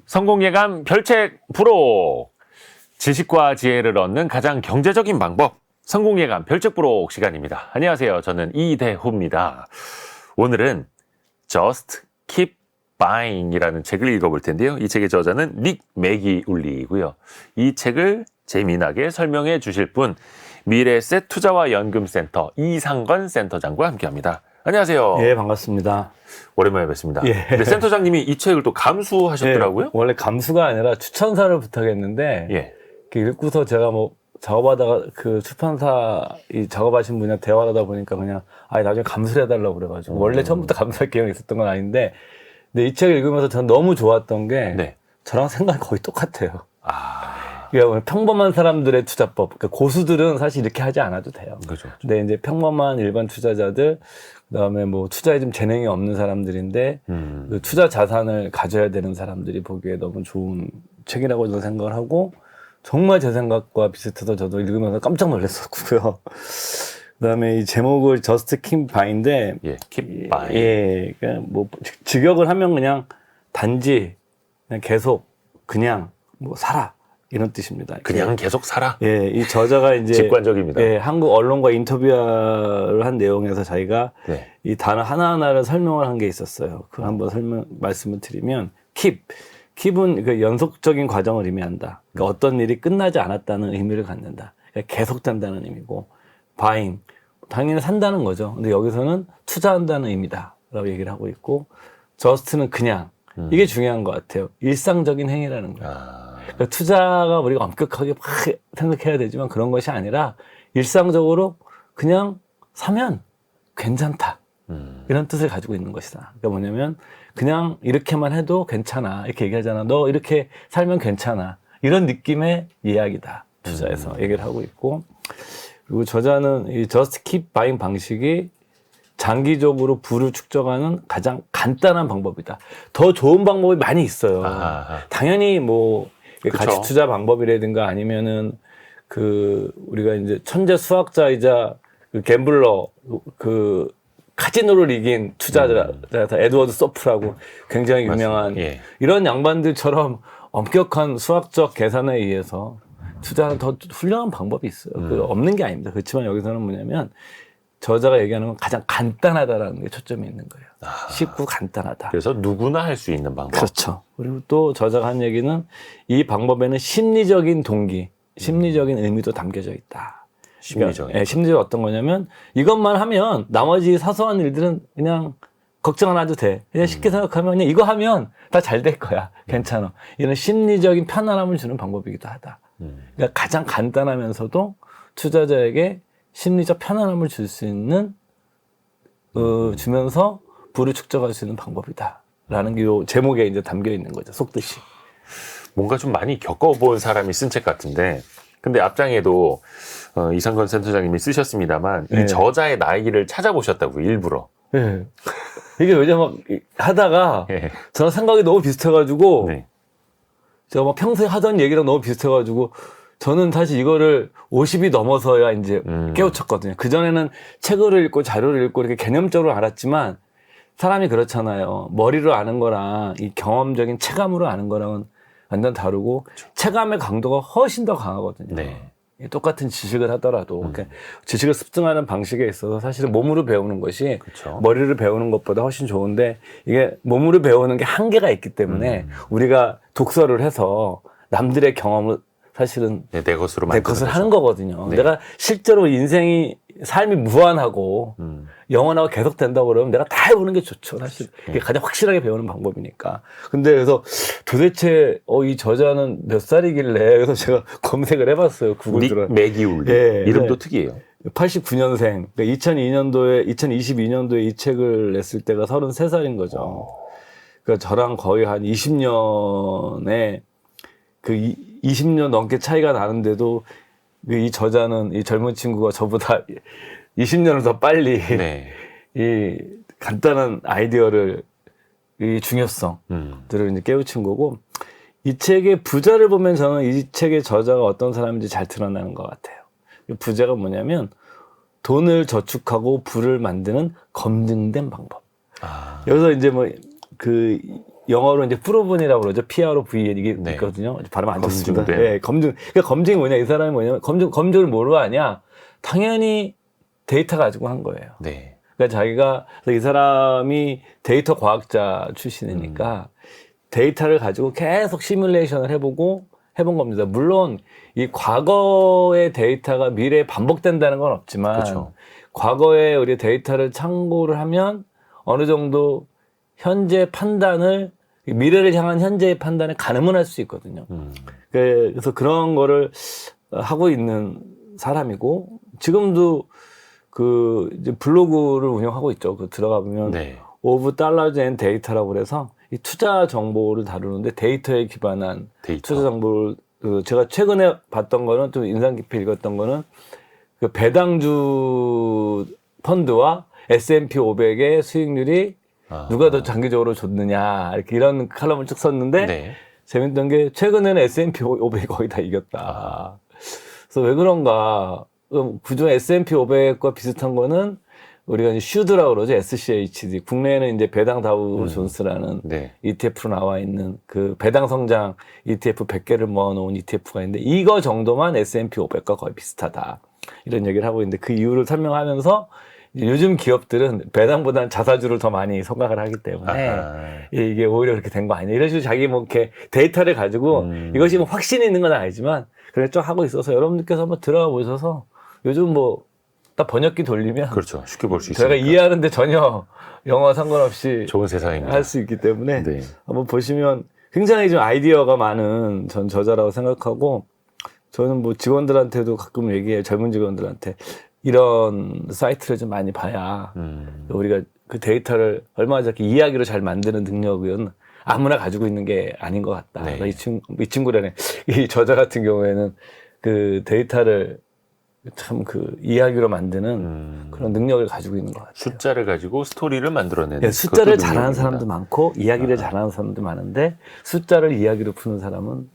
성공예감 별책 부록. 지식과 지혜를 얻는 가장 경제적인 방법. 성공예감 별책 부록 시간입니다. 안녕하세요. 저는 이대호입니다. 오늘은 Just Keep Buying 이라는 책을 읽어볼 텐데요. 이 책의 저자는 닉 매기울리이고요. 이 책을 재미나게 설명해 주실 분, 미래에셋 투자와 연금센터 이상건 센터장과 함께합니다. 안녕하세요. 예, 반갑습니다. 오랜만에 뵙습니다. 예. 근데 센터장님이 이 책을 또 감수하셨더라고요. 예, 원래 감수가 아니라 추천사를 부탁했는데 예. 읽고서 제가 뭐 작업하다가 그 출판사 이 작업하신 분이랑 대화를 하다 보니까 그냥 나중에 감수를 해달라고 그래가지고 원래 처음부터 감수할 계획이 있었던 건 아닌데 근데 이 책을 읽으면서 저는 너무 좋았던 게 네. 저랑 생각이 거의 똑같아요. 그러니까 평범한 사람들의 투자법. 그러니까 고수들은 사실 이렇게 하지 않아도 돼요. 그렇죠. 근데 이제 평범한 일반 투자자들, 그다음에 뭐 투자에 좀 재능이 없는 사람들인데 그 투자 자산을 가져야 되는 사람들이 보기에 너무 좋은 책이라고 저는 생각을 하고 정말 제 생각과 비슷해서 저도 읽으면서 깜짝 놀랐었고요. 그다음에 이 제목을 Just Keep Buying인데, 예, Keep Buying. 예, 그러니까 뭐 직역을 하면 그냥 단지 그냥 계속 그냥 뭐 살아. 이런 뜻입니다. 그냥 계속 살아. 예, 이 저자가 이제 직관적입니다. 예, 한국 언론과 인터뷰를 한 내용에서 자기가 네. 이 단어 하나하나를 설명을 한 게 있었어요. 그걸 한번 말씀을 드리면 keep은 그 연속적인 과정을 의미한다. 그러니까 어떤 일이 끝나지 않았다는 의미를 갖는다. 그러니까 계속된다는 의미고 buying 당연히 산다는 거죠. 근데 여기서는 투자한다는 의미다라고 얘기를 하고 있고 just는 그냥 이게 중요한 것 같아요. 일상적인 행위라는 거예요. 그러니까 투자가 우리가 엄격하게 막 생각해야 되지만 그런 것이 아니라 일상적으로 그냥 사면 괜찮다. 이런 뜻을 가지고 있는 것이다. 그러니까 뭐냐면 그냥 이렇게만 해도 괜찮아. 이렇게 얘기하잖아. 너 이렇게 살면 괜찮아. 이런 느낌의 이야기다. 투자에서 얘기를 하고 있고. 그리고 저자는 이 Just Keep Buying 방식이 장기적으로 부를 축적하는 가장 간단한 방법이다. 더 좋은 방법이 많이 있어요. 당연히 뭐 가치 투자 방법이라든가 아니면은 우리가 이제 천재 수학자이자 그 갬블러 카지노를 이긴 투자자 에드워드 소프라고 굉장히 유명한 예. 이런 양반들처럼 엄격한 수학적 계산에 의해서 투자는 더 훌륭한 방법이 있어요. 없는 게 아닙니다. 그렇지만 여기서는 뭐냐면 저자가 얘기하는 건 가장 간단하다라는 게 초점이 있는 거예요. 쉽고 간단하다. 그래서 누구나 할 수 있는 방법. 그렇죠. 그리고 또 저자가 한 얘기는 이 방법에는 심리적인 동기, 심리적인 의미도 담겨져 있다. 심리적인. 그러니까, 심리적인 어떤 거냐면 이것만 하면 나머지 사소한 일들은 그냥 걱정 안 해도 돼. 그냥 쉽게 생각하면 그냥 이거 하면 다 잘 될 거야. 괜찮아. 이런 심리적인 편안함을 주는 방법이기도 하다. 그러니까 가장 간단하면서도 투자자에게 심리적 편안함을 줄 수 있는 주면서 부를 축적할 수 있는 방법이다라는 게 요 제목에 이제 담겨 있는 거죠. 속뜻이. 뭔가 좀 많이 겪어본 사람이 쓴 책 같은데, 근데 앞장에도 이상건 센터장님이 쓰셨습니다만 네. 이 저자의 나이를 찾아보셨다고 일부러. 네. 이게 왜냐면 하다가 예. 저랑 생각이 너무 비슷해가지고 네. 제가 막 평소에 하던 얘기랑 너무 비슷해가지고 저는 사실 이거를 50이 넘어서야 이제 깨우쳤거든요. 그전에는 책을 읽고 자료를 읽고 이렇게 개념적으로 알았지만 사람이 그렇잖아요. 머리로 아는 거랑 이 경험적인 체감으로 아는 거랑은 완전 다르고 그렇죠. 체감의 강도가 훨씬 더 강하거든요. 네. 똑같은 지식을 하더라도 그러니까 지식을 습득하는 방식에 있어서 사실은 몸으로 배우는 것이 그렇죠. 머리를 배우는 것보다 훨씬 좋은데 이게 몸으로 배우는 게 한계가 있기 때문에 우리가 독서를 해서 남들의 경험을 사실은 내 것으로 내 것을 하는 거거든요. 네. 내가 실제로 삶이 무한하고 영원하고 계속 된다고 그러면 내가 다 해보는 게 좋죠. 사실 이게 가장 확실하게 배우는 방법이니까. 근데 그래서 도대체 이 저자는 몇 살이길래 그래서 제가 검색을 해봤어요. 구글 들어. 닉 매기울리. 예, 이름도 네. 특이해요. 89년생. 그러니까 2022년도에 이 책을 냈을 때가 33살인 거죠. 그러니까 저랑 거의 한 20년에 20년 넘게 차이가 나는데도 이 저자는 이 젊은 친구가 저보다 20년을 더 빨리 네. 이 간단한 아이디어를 이 중요성들을 이제 깨우친 거고 이 책의 부제를 보면 저는 이 책의 저자가 어떤 사람인지 잘 드러나는 것 같아요. 부제가 뭐냐면 돈을 저축하고 부를 만드는 검증된 방법. 여기서 이제 영어로 이제 프로븐이라고 그러죠. PROVN 이게 네. 있거든요. 발음 안 좋습니다. 검증된. 예, 검증. 그러니까 검증이 뭐냐? 이 사람이 뭐냐면 검증을 뭐로 하냐? 당연히 데이터 가지고 한 거예요. 네. 그러니까 자기가 이 사람이 데이터 과학자 출신이니까 데이터를 가지고 계속 시뮬레이션을 해본 겁니다. 물론 이 과거의 데이터가 미래에 반복된다는 건 없지만 그렇죠. 과거에 우리 데이터를 참고를 하면 어느 정도 현재 판단을 미래를 향한 현재의 판단에 가늠을 할 수 있거든요. 그래서 그런 거를 하고 있는 사람이고 지금도 그 이제 블로그를 운영하고 있죠. 그 들어가 보면 네. 오브 달러즈 앤 데이터라고 그래서 이 투자 정보를 다루는데 데이터에 기반한 데이터. 투자 정보를 제가 최근에 봤던 거는 좀 인상 깊이 읽었던 거는 그 배당주 펀드와 S&P 500의 수익률이 누가 더 장기적으로 좋느냐 이렇게 이런 칼럼을 쭉 썼는데 네. 재밌던 게 최근에는 S&P 500이 거의 다 이겼다. 그래서 왜 그런가? 그중 S&P 500과 비슷한 거는 우리가 이제 슈드라고 그러죠. SCHD. 국내에는 이제 배당 다우 존스라는 네. ETF로 나와 있는 그 배당 성장 ETF 100개를 모아놓은 ETF가 있는데 이거 정도만 S&P 500과 거의 비슷하다. 이런 얘기를 하고 있는데 그 이유를 설명하면서 요즘 기업들은 배당보다는 자사주를 더 많이 생각을 하기 때문에 이게 오히려 그렇게 된 거 아니냐. 이런 식으로 자기 뭐 이렇게 데이터를 가지고 이것이 뭐 확신이 있는 건 아니지만 그래 좀 하고 있어서 여러분들께서 한번 들어가 보셔서 요즘 뭐 딱 번역기 돌리면 그렇죠. 쉽게 볼 수 있어요. 저희가 이해하는데 전혀 영어 상관없이 좋은 세상입니다. 할 수 있기 때문에 네. 한번 보시면 굉장히 좀 아이디어가 많은 전 저자라고 생각하고 저는 뭐 직원들한테도 가끔 얘기해요. 젊은 직원들한테 이런 사이트를 좀 많이 봐야 우리가 그 데이터를 얼마나 저렇게 이야기로 잘 만드는 능력은 아무나 가지고 있는 게 아닌 것 같다. 네. 이 친구라네. 이 저자 같은 경우에는 그 데이터를 참 그 이야기로 만드는 그런 능력을 가지고 있는 것 같아요. 숫자를 가지고 스토리를 만들어내는 예, 숫자를 그것도 잘하는 능력입니다. 사람도 많고 이야기를 잘하는 사람도 많은데 숫자를 이야기로 푸는 사람은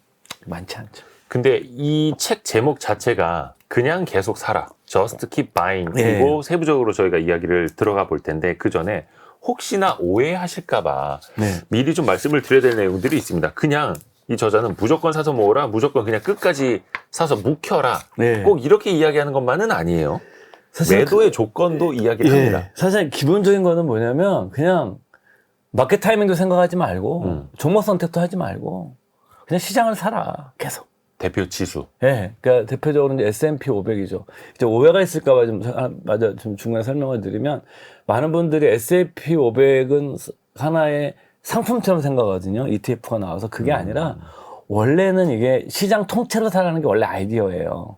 많지 않죠. 근데 이 책 제목 자체가 그냥 계속 살아. Just keep buying. 그리고 세부적으로 저희가 이야기를 들어가 볼 텐데 그 전에 혹시나 오해하실까봐 네. 미리 좀 말씀을 드려야 될 내용들이 있습니다. 그냥 이 저자는 무조건 사서 모으라, 무조건 그냥 끝까지 사서 묵혀라. 네. 꼭 이렇게 이야기하는 것만은 아니에요. 사실 매도의 조건도 이야기를 합니다. 사실 기본적인 거는 뭐냐면 그냥 마켓 타이밍도 생각하지 말고 종목 선택도 하지 말고 그냥 시장을 살아 계속. 대표 지수. 예, 그러니까 대표적으로 이제 S&P 500이죠. 이제 오해가 있을까봐 좀 중간에 설명을 드리면 많은 분들이 S&P 500은 하나의 상품처럼 생각하거든요. ETF가 나와서 그게 아니라 원래는 이게 시장 통째로 사라는 게 원래 아이디어예요.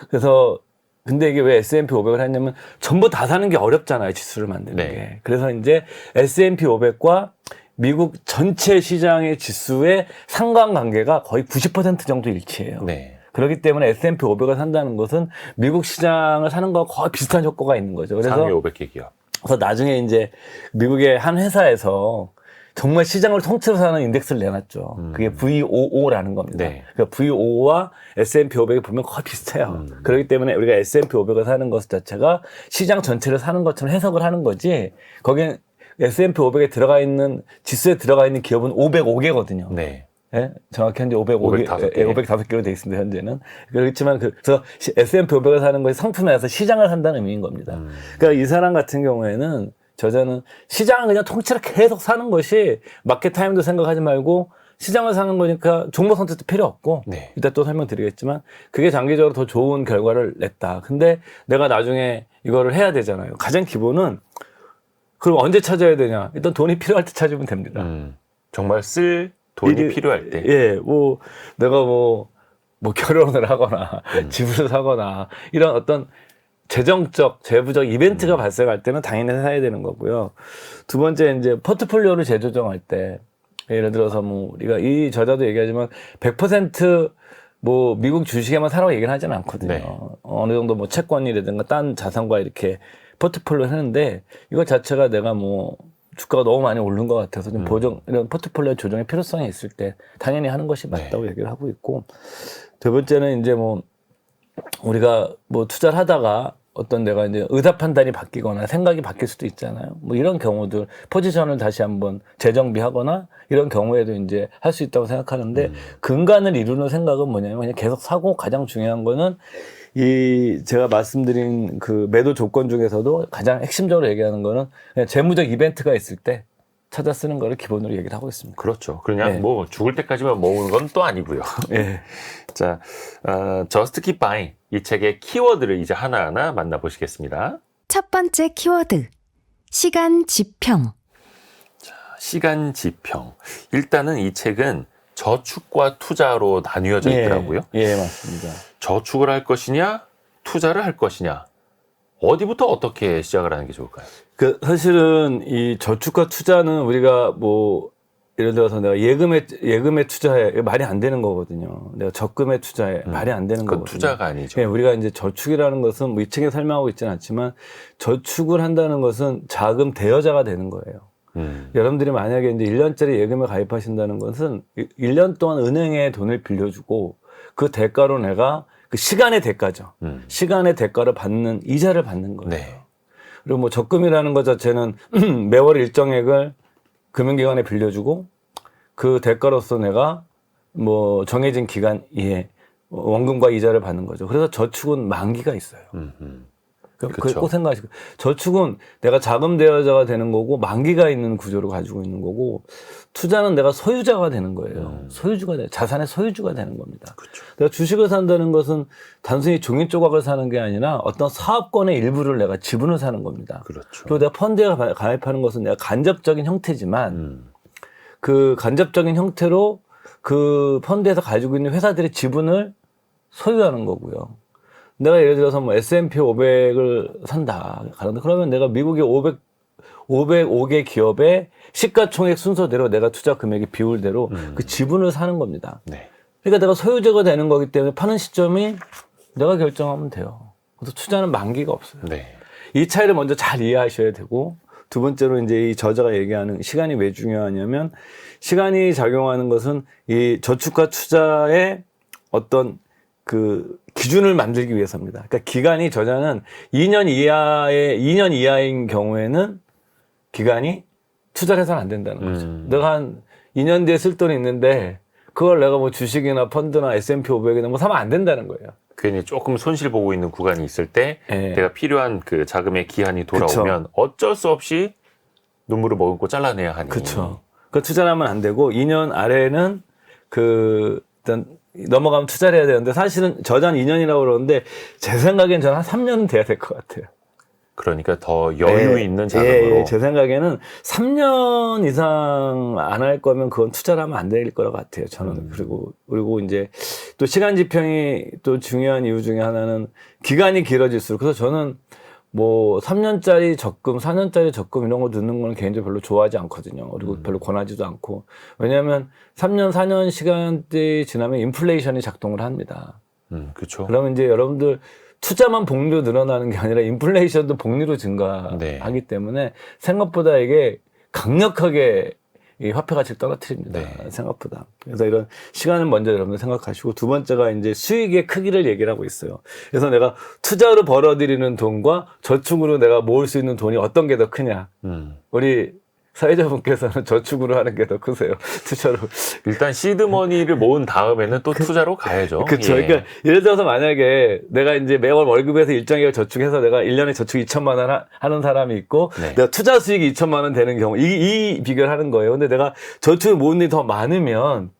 그래서 근데 이게 왜 S&P 500을 했냐면 전부 다 사는 게 어렵잖아요. 지수를 만드는 네. 게. 그래서 이제 S&P 500과 미국 전체 시장의 지수의 상관관계가 거의 90% 정도 일치해요. 네. 그렇기 때문에 S&P 500을 산다는 것은 미국 시장을 사는 거와 거의 비슷한 효과가 있는 거죠. 그래서 상위 500개 기업. 나중에 이제 미국의 한 회사에서 정말 시장을 통째로 사는 인덱스를 내놨죠. 그게 VOO라는 겁니다. 네. 그러니까 VOO와 S&P 500을 보면 거의 비슷해요. 그렇기 때문에 우리가 S&P 500을 사는 것 자체가 시장 전체를 사는 것처럼 해석을 하는 거지. 거기에 S&P 500에 들어가 있는 지수에 들어가 있는 기업은 505개거든요. 네. 예? 정확히 현재 505개, 505개로 돼 있습니다, 현재는. 그렇지만 그래서 S&P 500을 사는 것이 상품에서 시장을 산다는 의미인 겁니다. 그러니까 이 사람 같은 경우에는 저자는 시장을 그냥 통째로 계속 사는 것이 마켓 타임도 생각하지 말고 시장을 사는 거니까 종목 선택도 필요 없고 네. 이따 또 설명드리겠지만 그게 장기적으로 더 좋은 결과를 냈다. 근데 내가 나중에 이거를 해야 되잖아요. 가장 기본은 그럼 언제 찾아야 되냐? 일단 돈이 필요할 때 찾으면 됩니다. 정말 쓸 돈이 필요할 때. 예, 뭐 내가 뭐 결혼을 하거나 집을 사거나 이런 어떤 재정적, 재부적 이벤트가 발생할 때는 당연히 사야 되는 거고요. 두 번째 이제 포트폴리오를 재조정할 때 예를 들어서 뭐 우리가 이 저자도 얘기하지만 100% 뭐 미국 주식에만 사라고 얘기는 하지는 않거든요. 네. 어느 정도 뭐 채권이라든가 딴 자산과 이렇게 포트폴리오 하는데 이거 자체가 내가 뭐 주가가 너무 많이 오른 것 같아서 좀 이런 포트폴리오 조정의 필요성이 있을 때 당연히 하는 것이 맞다고 얘기를 하고 있고 두 번째는 이제 뭐 우리가 뭐 투자를 하다가 어떤 내가 이제 의사 판단이 바뀌거나 생각이 바뀔 수도 있잖아요. 뭐 이런 경우들 포지션을 다시 한번 재정비하거나 이런 경우에도 이제 할 수 있다고 생각하는데 근간을 이루는 생각은 뭐냐면 그냥 계속 사고 가장 중요한 거는 이 제가 말씀드린 그 매도 조건 중에서도 가장 핵심적으로 얘기하는 거는 그냥 재무적 이벤트가 있을 때 찾아 쓰는 거를 기본으로 얘기를 하고 있습니다. 그렇죠. 그냥 네. 뭐 죽을 때까지만 모으는 건 또 아니고요. 예. 자, Just Keep Buying 이 책의 키워드를 이제 하나하나 만나보시겠습니다. 첫 번째 키워드. 시간 지평. 시간 지평. 일단은 이 책은 저축과 투자로 나뉘어져 있더라고요. 예, 맞습니다. 저축을 할 것이냐, 투자를 할 것이냐. 어디부터 어떻게 시작을 하는 게 좋을까요? 그 사실은 이 저축과 투자는 우리가 뭐 예를 들어서 내가 예금에 투자해 말이 안 되는 거거든요. 내가 적금에 투자해 말이 안 되는 그건 거거든요. 투자가 아니죠. 예, 우리가 이제 저축이라는 것은 뭐 이 책에 설명하고 있지는 않지만 저축을 한다는 것은 자금 대여자가 되는 거예요. 여러분들이 만약에 이제 1년짜리 예금에 가입하신다는 것은 1년 동안 은행에 돈을 빌려주고 그 대가로 내가 그 시간의 대가죠. 시간의 대가를 받는 이자를 받는 거예요. 네. 그리고 뭐 적금이라는 것 자체는 매월 일정액을 금융기관에 빌려주고 그 대가로서 내가 뭐 정해진 기간 이에 원금과 이자를 받는 거죠. 그래서 저축은 만기가 있어요. 그걸 꼭 생각하시고 저축은 내가 자금 대여자가 되는 거고 만기가 있는 구조를 가지고 있는 거고 투자는 내가 소유자가 되는 거예요. 자산의 소유주가 되는 겁니다. 그렇죠. 내가 주식을 산다는 것은 단순히 종이 조각을 사는 게 아니라 어떤 사업권의 일부를 내가 지분을 사는 겁니다. 그렇죠. 그리고 내가 펀드에 가입하는 것은 내가 간접적인 형태지만 그 간접적인 형태로 그 펀드에서 가지고 있는 회사들의 지분을 소유하는 거고요. 내가 예를 들어서 뭐 S&P 500을 산다. 그러면 내가 미국의 505개 기업의 시가총액 순서대로 내가 투자 금액의 비율대로 그 지분을 사는 겁니다. 네. 그러니까 내가 소유자가 되는 거기 때문에 파는 시점이 내가 결정하면 돼요. 그래서 투자는 만기가 없어요. 네. 이 차이를 먼저 잘 이해하셔야 되고 두 번째로 이제 이 저자가 얘기하는 시간이 왜 중요하냐면 시간이 작용하는 것은 이 저축과 투자의 어떤 그 기준을 만들기 위해서입니다. 그러니까 기간이 저자는 2년 이하인 경우에는 기간이 투자를 해서는 안 된다는 거죠. 내가 한 2년 뒤에 쓸 돈이 있는데 그걸 내가 뭐 주식이나 펀드나 S&P 500이나 뭐 사면 안 된다는 거예요. 괜히 조금 손실 보고 있는 구간이 있을 때 예. 내가 필요한 그 자금의 기한이 돌아오면 어쩔 수 없이 눈물을 머금고 잘라내야 하니. 그렇죠. 그 투자를 하면 안 되고 2년 아래는 그 일단 넘어가면 투자를 해야 되는데 사실은 저자는 2년이라고 그러는데 제 생각엔 저는 한 3년은 돼야 될 것 같아요. 그러니까 더 여유 있는 자금으로. 제 생각에는 3년 이상 안 할 거면 그건 투자를 하면 안 될 것 같아요. 저는. 그리고 이제 또 시간 지평이 또 중요한 이유 중에 하나는 기간이 길어질수록 그래서 저는 뭐 3년짜리 적금, 4년짜리 적금 이런 거 넣는 거는 개인적으로 별로 좋아하지 않거든요. 그리고 별로 권하지도 않고. 왜냐하면 3년, 4년 시간대 지나면 인플레이션이 작동을 합니다. 그렇죠. 그러면 이제 여러분들 투자만 복리로 늘어나는 게 아니라 인플레이션도 복리로 증가하기 때문에 생각보다 이게 강력하게 이 화폐 가치를 떨어뜨립니다. 네. 생각보다. 그래서 이런 시간을 먼저 여러분들 생각하시고 두 번째가 이제 수익의 크기를 얘기를 하고 있어요. 그래서 내가 투자로 벌어들이는 돈과 저축으로 내가 모을 수 있는 돈이 어떤 게 더 크냐. 우리 사회자분께서는 저축으로 하는 게 더 크세요. 투자로. 일단 시드머니를 모은 다음에는 또 투자로 가야죠. 그렇죠. 예. 그러니까 예를 들어서 만약에 내가 이제 매월 월급에서 일정액을 저축해서 내가 1년에 저축 2천만 원 하는 사람이 있고 네. 내가 투자 수익이 2천만 원 되는 경우 이 비교를 하는 거예요. 근데 내가 저축을 모은 일이 더 많으면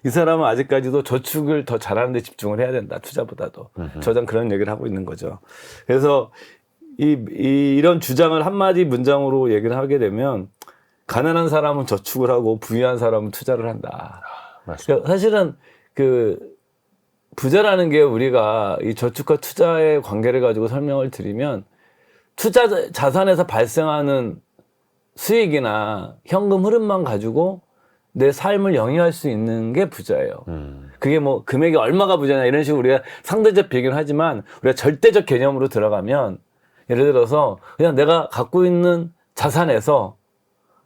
이 사람은 아직까지도 저축을 더 잘하는 데 집중을 해야 된다. 투자보다도. 저는 그런 얘기를 하고 있는 거죠. 그래서 이런 주장을 한마디 문장으로 얘기를 하게 되면 가난한 사람은 저축을 하고 부유한 사람은 투자를 한다. 맞습니다. 그러니까 사실은 그 부자라는 게 우리가 이 저축과 투자의 관계를 가지고 설명을 드리면 투자 자산에서 발생하는 수익이나 현금 흐름만 가지고 내 삶을 영위할 수 있는 게 부자예요. 그게 뭐 금액이 얼마가 부자냐 이런 식으로 우리가 상대적 비교를 하지만 우리가 절대적 개념으로 들어가면 예를 들어서 그냥 내가 갖고 있는 자산에서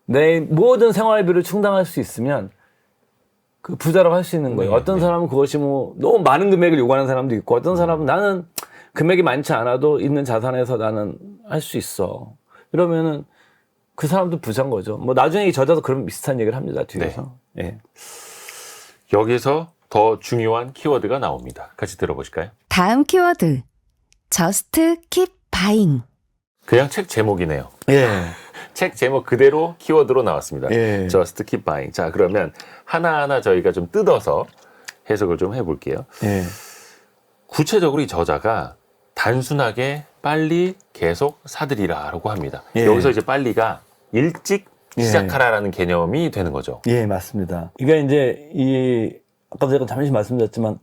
내 모든 생활비를 충당할 수 있으면 그 부자라고 할 수 있는 거예요. 네, 어떤 사람은 그것이 뭐 너무 많은 금액을 요구하는 사람도 있고 어떤 사람은 나는 금액이 많지 않아도 있는 자산에서 나는 할 수 있어. 이러면은 그 사람도 부자인 거죠. 뭐 나중에 이 저자도 그런 비슷한 얘기를 합니다. 뒤에서. 예. 여기서 더 중요한 키워드가 나옵니다. 같이 들어보실까요? 다음 키워드. Just keep buying. 그냥 책 제목이네요. 예. 책 제목 그대로 키워드로 나왔습니다. 예. Just keep buying. 자, 그러면 하나하나 저희가 좀 뜯어서 해석을 좀 해볼게요. 예. 구체적으로 이 저자가 단순하게 빨리 계속 사들이라라고 합니다. 예. 여기서 이제 빨리가 일찍 예. 시작하라라는 개념이 되는 거죠. 예, 맞습니다. 이게 이제 아까도 제가 잠시 말씀드렸지만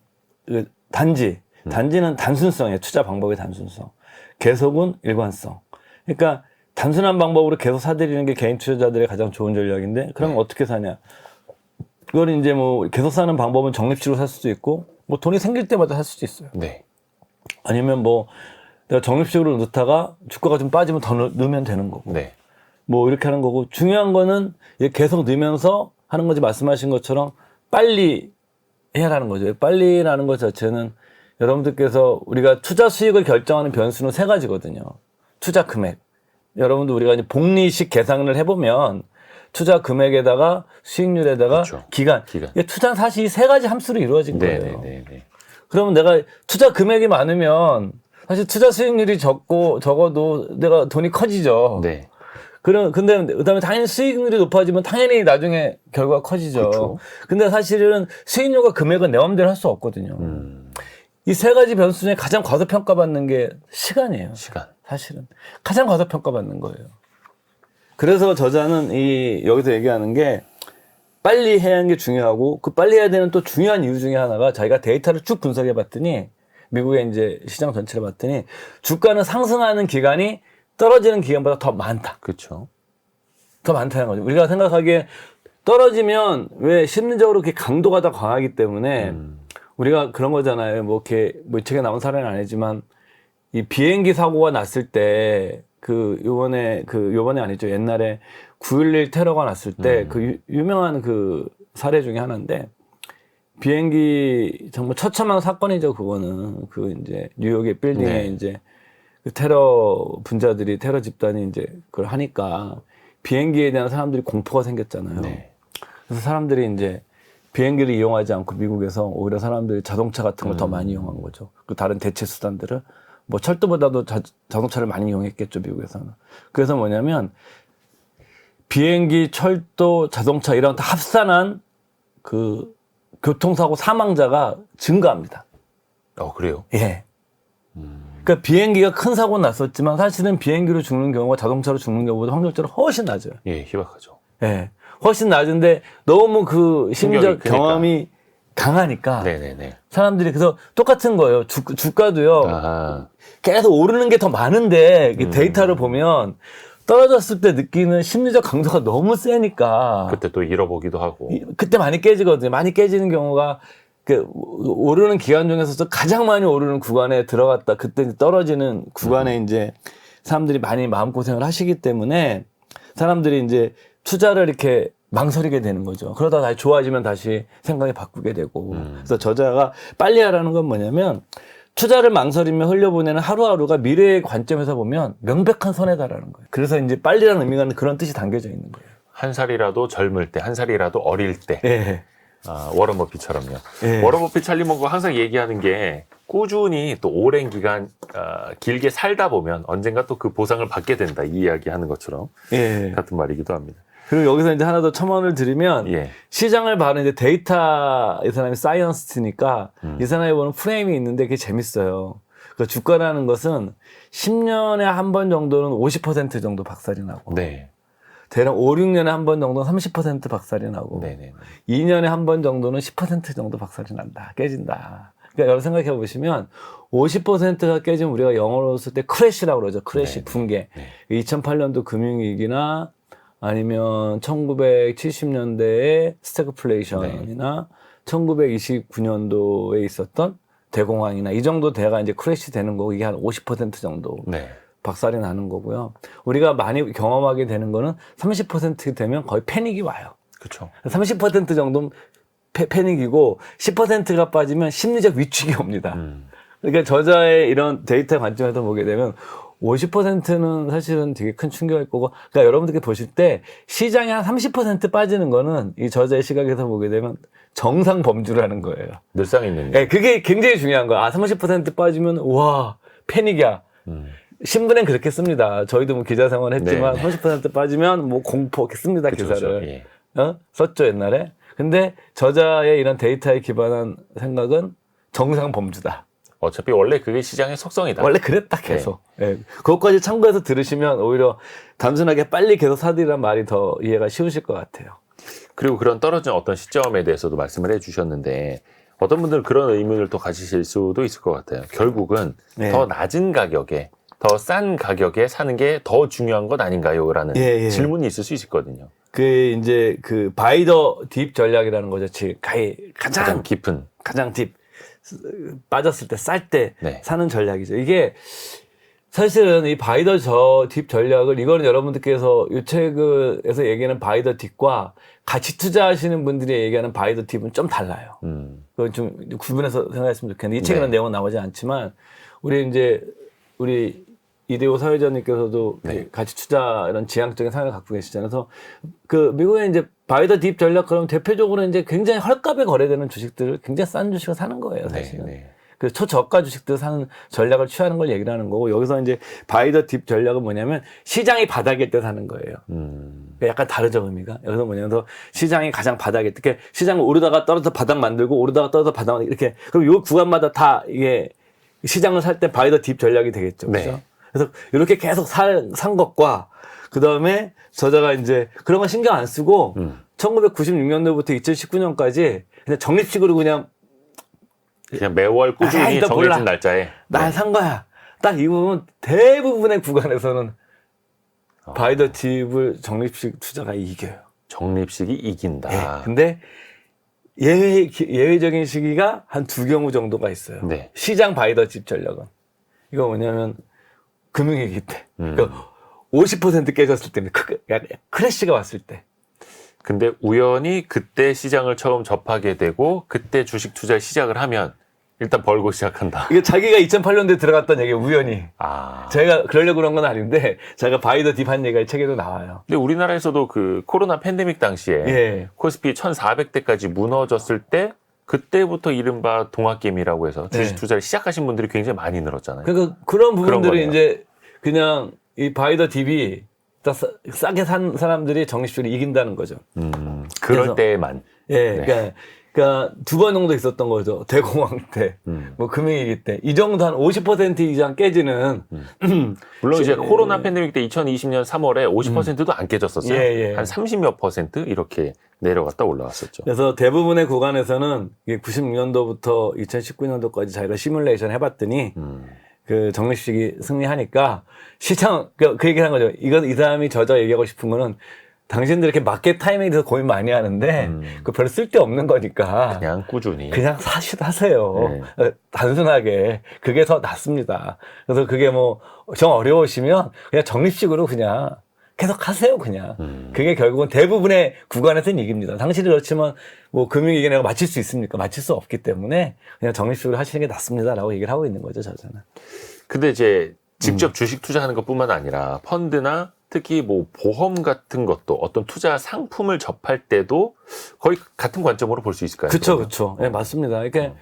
단지는 단순성이에요. 투자 방법의 단순성. 계속은 일관성. 그러니까 단순한 방법으로 계속 사들이는 게 개인 투자자들의 가장 좋은 전략인데 그럼 어떻게 사냐? 이걸 이제 뭐 계속 사는 방법은 적립식으로 살 수도 있고 뭐 돈이 생길 때마다 살 수도 있어요. 네. 아니면 뭐 내가 적립식으로 넣다가 주가가 좀 빠지면 더 넣으면 되는 거고. 네. 뭐 이렇게 하는 거고 중요한 거는 계속 넣으면서 하는 거지 말씀하신 것처럼 빨리 해야라는 거죠. 빨리라는 것 자체는 여러분들께서 우리가 투자 수익을 결정하는 변수는 세 가지거든요. 투자 금액. 여러분들 우리가 이제 복리식 계산을 해보면 투자 금액에다가 수익률에다가 그렇죠. 기간. 이게 투자는 사실 이 세 가지 함수로 이루어진 거예요. 네. 그러면 내가 투자 금액이 많으면 사실 투자 수익률이 적어도 내가 돈이 커지죠. 네. 근데 그다음에 당연히 수익률이 높아지면 당연히 나중에 결과가 커지죠. 그렇죠. 근데 사실은 수익률과 금액은 내 마음대로 할 수 없거든요. 이 세 가지 변수 중에 가장 과소평가받는 게 시간이에요. 시간. 사실은 가장 과소평가받는 거예요. 그래서 저자는 여기서 얘기하는 게 빨리 해야 하는 게 중요하고 그 빨리 해야 되는 또 중요한 이유 중에 하나가 자기가 데이터를 쭉 분석해 봤더니 미국의 이제 시장 전체를 봤더니 주가는 상승하는 기간이 떨어지는 기간보다 더 많다. 그렇죠. 더 많다는 거죠. 우리가 생각하기에 떨어지면 왜 심리적으로 그렇게 강도가 더 강하기 때문에 우리가 그런 거잖아요. 뭐 이렇게 뭐 이 책에 나온 사례는 아니지만 이 비행기 사고가 났을 때 요번에 아니죠. 옛날에 9.11 테러가 났을 때 유명한 사례 중에 하나인데 비행기 정말 처참한 사건이죠. 그거는 이제 뉴욕의 빌딩에 네. 이제 테러 분자들이 테러 집단이 이제 그걸 하니까 비행기에 대한 사람들이 공포가 생겼잖아요. 네. 그래서 사람들이 이제 비행기를 이용하지 않고 미국에서 오히려 사람들이 자동차 같은 걸 더 많이 이용한 거죠. 그 다른 대체 수단들을 뭐 철도보다도 자동차를 많이 이용했겠죠, 미국에서는. 그래서 뭐냐면 비행기, 철도, 자동차 이런 다 합산한 교통사고 사망자가 증가합니다. 그래요? 예. 그러니까 비행기가 큰 사고 났었지만 사실은 비행기로 죽는 경우가 자동차로 죽는 경우보다 확률적으로 훨씬 낮아요. 예, 희박하죠. 예. 훨씬 낮은데 너무 심리적 크니까. 경험이 강하니까 네네네. 사람들이 그래서 똑같은 거예요. 주가도요. 아하. 계속 오르는 게 더 많은데 데이터를 보면 떨어졌을 때 느끼는 심리적 강도가 너무 세니까 그때 또 잃어보기도 하고. 그때 많이 깨지거든요. 많이 깨지는 경우가 오르는 기간 중에서도 가장 많이 오르는 구간에 들어갔다. 그때 이제 떨어지는 구간에 이제 사람들이 많이 마음고생을 하시기 때문에 사람들이 이제 투자를 이렇게 망설이게 되는 거죠. 그러다 다시 좋아지면 다시 생각이 바꾸게 되고. 그래서 저자가 빨리 하라는 건 뭐냐면 투자를 망설이며 흘려보내는 하루하루가 미래의 관점에서 보면 명백한 손해다라는 거예요. 그래서 이제 빨리라는 의미가 그런 뜻이 담겨져 있는 거예요. 한 살이라도 젊을 때, 한 살이라도 어릴 때. 예. 워런 버핏처럼요. 예. 워런 버핏 찰리먼거 항상 얘기하는 게 꾸준히 또 오랜 기간 길게 살다 보면 언젠가 또 그 보상을 받게 된다. 이 이야기 하는 것처럼 예. 같은 말이기도 합니다. 그리고 여기서 이제 하나 더 첨언을 드리면 예. 시장을 봐는 이제 데이터 이 사람이 사이언스트니까 이 사람이 보는 프레임이 있는데 그게 재밌어요. 그 주가라는 것은 10년에 한 번 정도는 50% 정도 박살이 나고 네. 대략 5, 6년에 한 번 정도는 30% 박살이 나고 네네. 2년에 한 번 정도는 10% 정도 박살이 난다. 깨진다. 그러니까 여러분 생각해 보시면 50%가 깨지면 우리가 영어로 쓸 때 크래시라고 그러죠. 크래시, 네. 붕괴. 네. 2008년도 금융위기나 아니면 1970년대의 스태그플레이션이나 1929년도에 있었던 대공황이나 이 정도 대가 이제 크래시 되는 거고 이게 한 50% 정도 네. 박살이 나는 거고요. 우리가 많이 경험하게 되는 거는 30% 되면 거의 패닉이 와요. 그렇죠. 30% 정도는 패닉이고 10%가 빠지면 심리적 위축이 옵니다. 그러니까 저자의 이런 데이터 관점에서 보게 되면 50%는 사실은 되게 큰 충격일 거고, 그러니까 여러분들께 보실 때 시장이 한 30% 빠지는 거는 이 저자의 시각에서 보게 되면 정상 범주라는 거예요. 늘상 있는 네, 그게 굉장히 중요한 거야. 아, 30% 빠지면 와 패닉이야. 신문엔 그렇게 씁니다. 저희도 뭐 기자 생활 했지만 네. 30% 빠지면 뭐 공포 이렇게 씁니다. 그쵸, 기사를. 그쵸. 예. 썼죠 옛날에. 근데 저자의 이런 데이터에 기반한 생각은 정상 범주다. 어차피 원래 그게 시장의 속성이다. 원래 그랬다 계속. 예. 그것까지 참고해서 들으시면 오히려 단순하게 빨리 계속 사들이란 말이 더 이해가 쉬우실 것 같아요. 그리고 그런 떨어진 어떤 시점에 대해서도 말씀을 해주셨는데 어떤 분들은 그런 의문을 또 가지실 수도 있을 것 같아요. 결국은 네. 더 낮은 가격에 더 싼 가격에 사는 게 더 중요한 것 아닌가요? 라는 예, 예. 질문이 있을 수 있거든요. 그 이제 그 바이 더 딥 전략이라는 거죠. 가장 깊은. 가장 딥 빠졌을 때 쌀 때 네. 사는 전략이죠. 이게 사실은 이 바이 더 딥 전략을 이거는 여러분들께서 이 책에서 얘기하는 바이 더 딥과 같이 투자하시는 분들이 얘기하는 바이 더 딥은 좀 달라요. 그건 좀 구분해서 생각했으면 좋겠는데 이 책에는 네. 내용은 나오지 않지만 우리 이대호 사회자님께서도 네. 가치 투자 이런 지향적인 생각을 갖고 계시잖아요. 그래서 그 미국에 이제 바이 더 딥 전략 그러면 대표적으로 이제 굉장히 헐값에 거래되는 주식들을 굉장히 싼 주식을 사는 거예요, 사실은. 네. 그 초저가 주식들 사는 전략을 취하는 걸 얘기를 하는 거고 여기서 이제 바이 더 딥 전략은 뭐냐면 시장이 바닥일 때 사는 거예요. 그러니까 약간 다르죠, 의미가. 여기서 뭐냐면 시장이 가장 바닥일 때, 그러니까 시장은 오르다가 떨어져 바닥 만들고 오르다가 떨어져 바닥 만들고 이렇게 그럼 요 구간마다 다 이게 시장을 살 때 바이 더 딥 전략이 되겠죠. 그렇죠? 네. 그래서 이렇게 계속 산 것과 그다음에 저자가 이제 그런 건 신경 안 쓰고 1996년도부터 2019년까지 그냥 적립식으로 그냥 매월 꾸준히 일단 정해진 몰라. 날짜에 난 산 거야. 딱 이 부분 대부분의 구간에서는 바이 더 딥을 적립식 투자가 이겨요. 적립식이 이긴다. 예. 근데 예외적인 시기가 한 두 경우 정도가 있어요. 네. 시장 바이 더 딥 전략은. 이거 뭐냐면 금융위기 때. 그러니까 50% 깨졌을 때는 크래시가 왔을 때. 근데 우연히 그때 시장을 처음 접하게 되고 그때 주식 투자를 시작을 하면 일단 벌고 시작한다. 이게 자기가 2008년도에 들어갔던 얘기 우연히. 제가 그러려고 그런 건 아닌데 제가 바이 더 딥 한 얘기가 이 책에도 나와요. 근데 우리나라에서도 그 코로나 팬데믹 당시에 예. 코스피 1400대까지 무너졌을 때 그때부터 이른바 동학개미라고 해서 주식 네. 투자를 시작하신 분들이 굉장히 많이 늘었잖아요. 그러니까 그런 부분들이 거네요. 이제 그냥 이 바이 더 딥이 싸게 산 사람들이 적립식을 이긴다는 거죠. 그럴 그래서- 때만. 예, 네. 그러니까 두 번 정도 있었던 거죠. 대공황 때, 뭐 금융위기 때, 이 정도 한 50% 이상 깨지는 물론 이제 코로나 팬데믹 때 2020년 3월에 50%도 안 깨졌었어요. 예, 예. 한 30몇 퍼센트 이렇게 내려갔다 올라왔었죠. 그래서 대부분의 구간에서는 96년도부터 2019년도까지 자기가 시뮬레이션 해봤더니 그 적립식이 승리하니까 시장 그 얘기를 한 거죠. 이 사람이 저자 얘기하고 싶은 거는 당신들 이렇게 마켓 타이밍에 대해서 고민 많이 하는데 그 별로 쓸데없는 거니까 그냥 꾸준히. 그냥 하세요. 단순하게 그게 더 낫습니다. 그래서 그게 뭐 정 어려우시면 그냥 적립식으로 그냥 계속 하세요. 그냥 그게 결국은 대부분의 구간에서는 이깁니다. 당신이 그렇지만 뭐 금융위기 내가 맞힐 수 있습니까? 맞힐 수 없기 때문에 그냥 적립식으로 하시는 게 낫습니다라고 얘기를 하고 있는 거죠, 저자는. 근데 이제 직접 주식 투자하는 것뿐만 아니라 펀드나 특히 뭐 보험 같은 것도 어떤 투자 상품을 접할 때도 거의 같은 관점으로 볼 수 있을까요? 그렇죠. 네, 맞습니다. 그러니까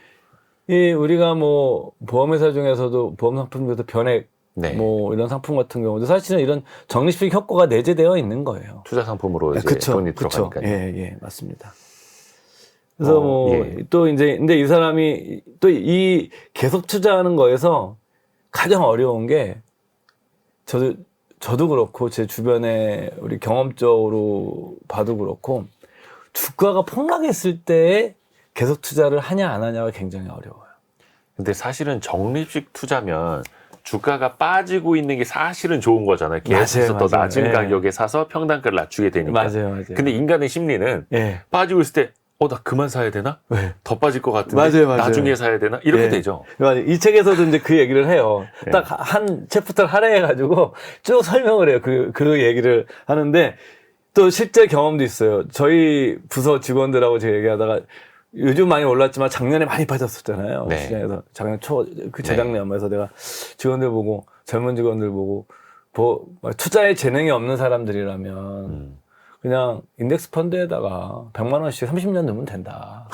이 우리가 뭐 보험회사 중에서도 보험 상품 중에서 변액 네. 뭐 이런 상품 같은 경우도 사실은 이런 적립식 효과가 내재되어 있는 거예요. 투자 상품으로 이제 그쵸, 돈이 그쵸. 들어가니까요. 예, 맞습니다. 그래서 뭐 예. 또 이제 근데 이 사람이 또 이 계속 투자하는 거에서 가장 어려운 게 저도 그렇고 제 주변에 우리 경험적으로 봐도 그렇고 주가가 폭락했을 때 계속 투자를 하냐 안 하냐가 굉장히 어려워요. 근데 사실은 적립식 투자면 주가가 빠지고 있는 게 사실은 좋은 거잖아요. 계속해서 맞아요, 더 맞아요. 낮은 예. 가격에 사서 평단가를 낮추게 되니까. 맞아요. 근데 인간의 심리는 예. 빠지고 있을 때 나 그만 사야 되나? 네. 더 빠질 것 같은데 맞아요. 나중에 사야 되나? 이렇게 예. 되죠. 맞아요. 이 책에서도 이제 그 얘기를 해요. 예. 딱 한 챕터를 할애해가지고 쭉 설명을 해요. 그 얘기를 하는데 또 실제 경험도 있어요. 저희 부서 직원들하고 제가 얘기하다가 요즘 많이 올랐지만 작년에 많이 빠졌었잖아요. 네. 시장에서 작년 재작년에서 내가 직원들 보고 젊은 직원들 보고 투자에 재능이 없는 사람들이라면 그냥 인덱스 펀드에다가 100만 원씩 30년 넣으면 된다.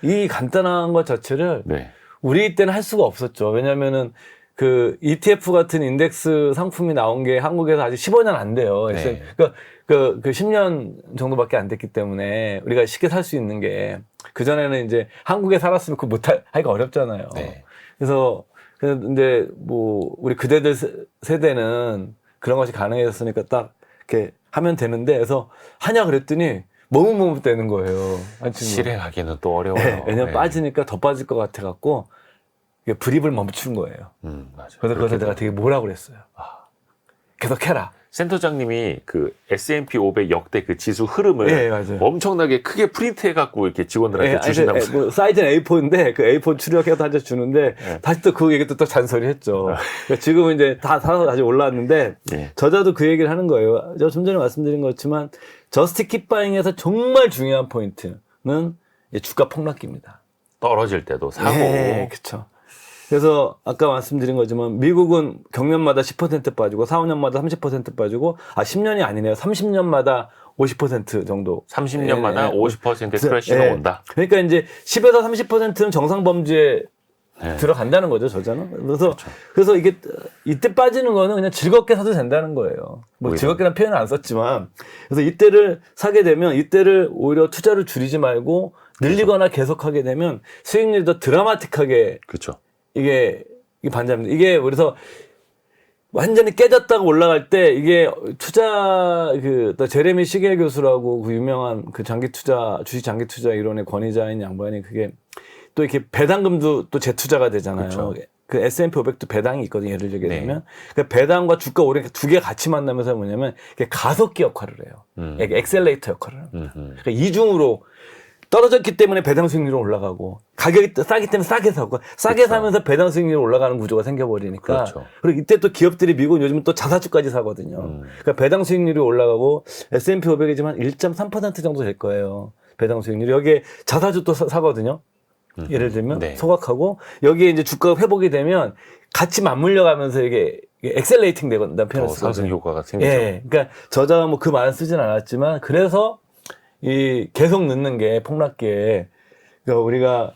이 간단한 것 자체를 네. 우리 때는 할 수가 없었죠. 왜냐면은 그 ETF 같은 인덱스 상품이 나온 게 한국에서 아직 15년 안 돼요. 네. 그러니까 그 10년 정도밖에 안 됐기 때문에 우리가 쉽게 살 수 있는 게 그전에는 이제 한국에 살았으면 그거 하기가 어렵잖아요. 네. 그래서 근데 뭐 우리 그대들 세대는 그런 것이 가능해졌으니까 딱 이렇게 하면 되는데 그래서 하냐 그랬더니 머뭇머뭇 되는 거예요. 실행하기는 또 어려워요. 네, 왜냐면 네. 빠지니까 더 빠질 것 같아 갖고 불입을 멈춘 거예요. 맞아. 그래서 그것을 내가 되게 뭐라 그랬어요. 계속 해라. 센터장님이 그 S&P 500 역대 그 지수 흐름을 네, 맞아요. 엄청나게 크게 프린트해갖고 이렇게 직원들한테 주신다면서요. 뭐 사이즈는 A4인데 그 A4 출력해서 다시 주는데 네. 다시 또 그 얘기 또 잔소리 했죠. 그러니까 지금은 이제 다 사서 다시 올라왔는데 네. 저자도 그 얘기를 하는 거예요. 저 좀 전에 말씀드린 것지만 저스트 킵바잉에서 정말 중요한 포인트는 주가 폭락기입니다. 떨어질 때도 사고. 네, 그렇죠. 그래서 아까 말씀드린 거지만 미국은 경년마다 10% 빠지고 4, 5년마다 30% 빠지고 10년이 아니네요. 30년마다 50% 정도. 30년마다 예, 50%의 크래시가 예. 온다. 그러니까 이제 10에서 30%는 정상 범죄에 네. 들어간다는 거죠, 저자는. 그래서 이게 이때 빠지는 거는 그냥 즐겁게 사도 된다는 거예요. 뭐 오히려. 즐겁게는 표현을 안 썼지만 그래서 이때를 사게 되면 이때를 오히려 투자를 줄이지 말고 늘리거나 계속하게 되면 수익률이 더 드라마틱하게 그렇죠. 이게 반대입니다. 이게 그래서 완전히 깨졌다가 올라갈 때 이게 투자 또 제레미 시겔 교수라고 그 유명한 그 주식 장기 투자 이론의 권위자인 양반이 그게 또 이렇게 배당금도 또 재투자가 되잖아요. 그렇죠. 그 S&P 500도 배당이 있거든요. 예를 들게 네. 되면 그 배당과 주가 오르는 두 개 같이 만나면서 뭐냐면 이게 가속기 역할을 해요. 이게 엑셀레이터 역할을 해요. 그러니까 이중으로 떨어졌기 때문에 배당 수익률은 올라가고 가격이 싸기 때문에 싸게 사고 싸게 그렇죠. 사면서 배당 수익률이 올라가는 구조가 생겨버리니까 그렇죠. 그리고 이때 또 기업들이 미국은 요즘은 또 자사주까지 사거든요. 그러니까 배당 수익률이 올라가고 S&P 500이지만 1.3% 정도 될 거예요. 배당 수익률이 여기에 자사주 또 사거든요. 예를 들면 네. 소각하고 여기에 이제 주가가 회복이 되면 같이 맞물려 가면서 이게 엑셀레이팅 되거든요. 더 상승 효과가 생기죠. 예. 그러니까 저자가 뭐 그 말은 쓰진 않았지만 그래서 계속 넣는 게 폭락기에 그러니까 우리가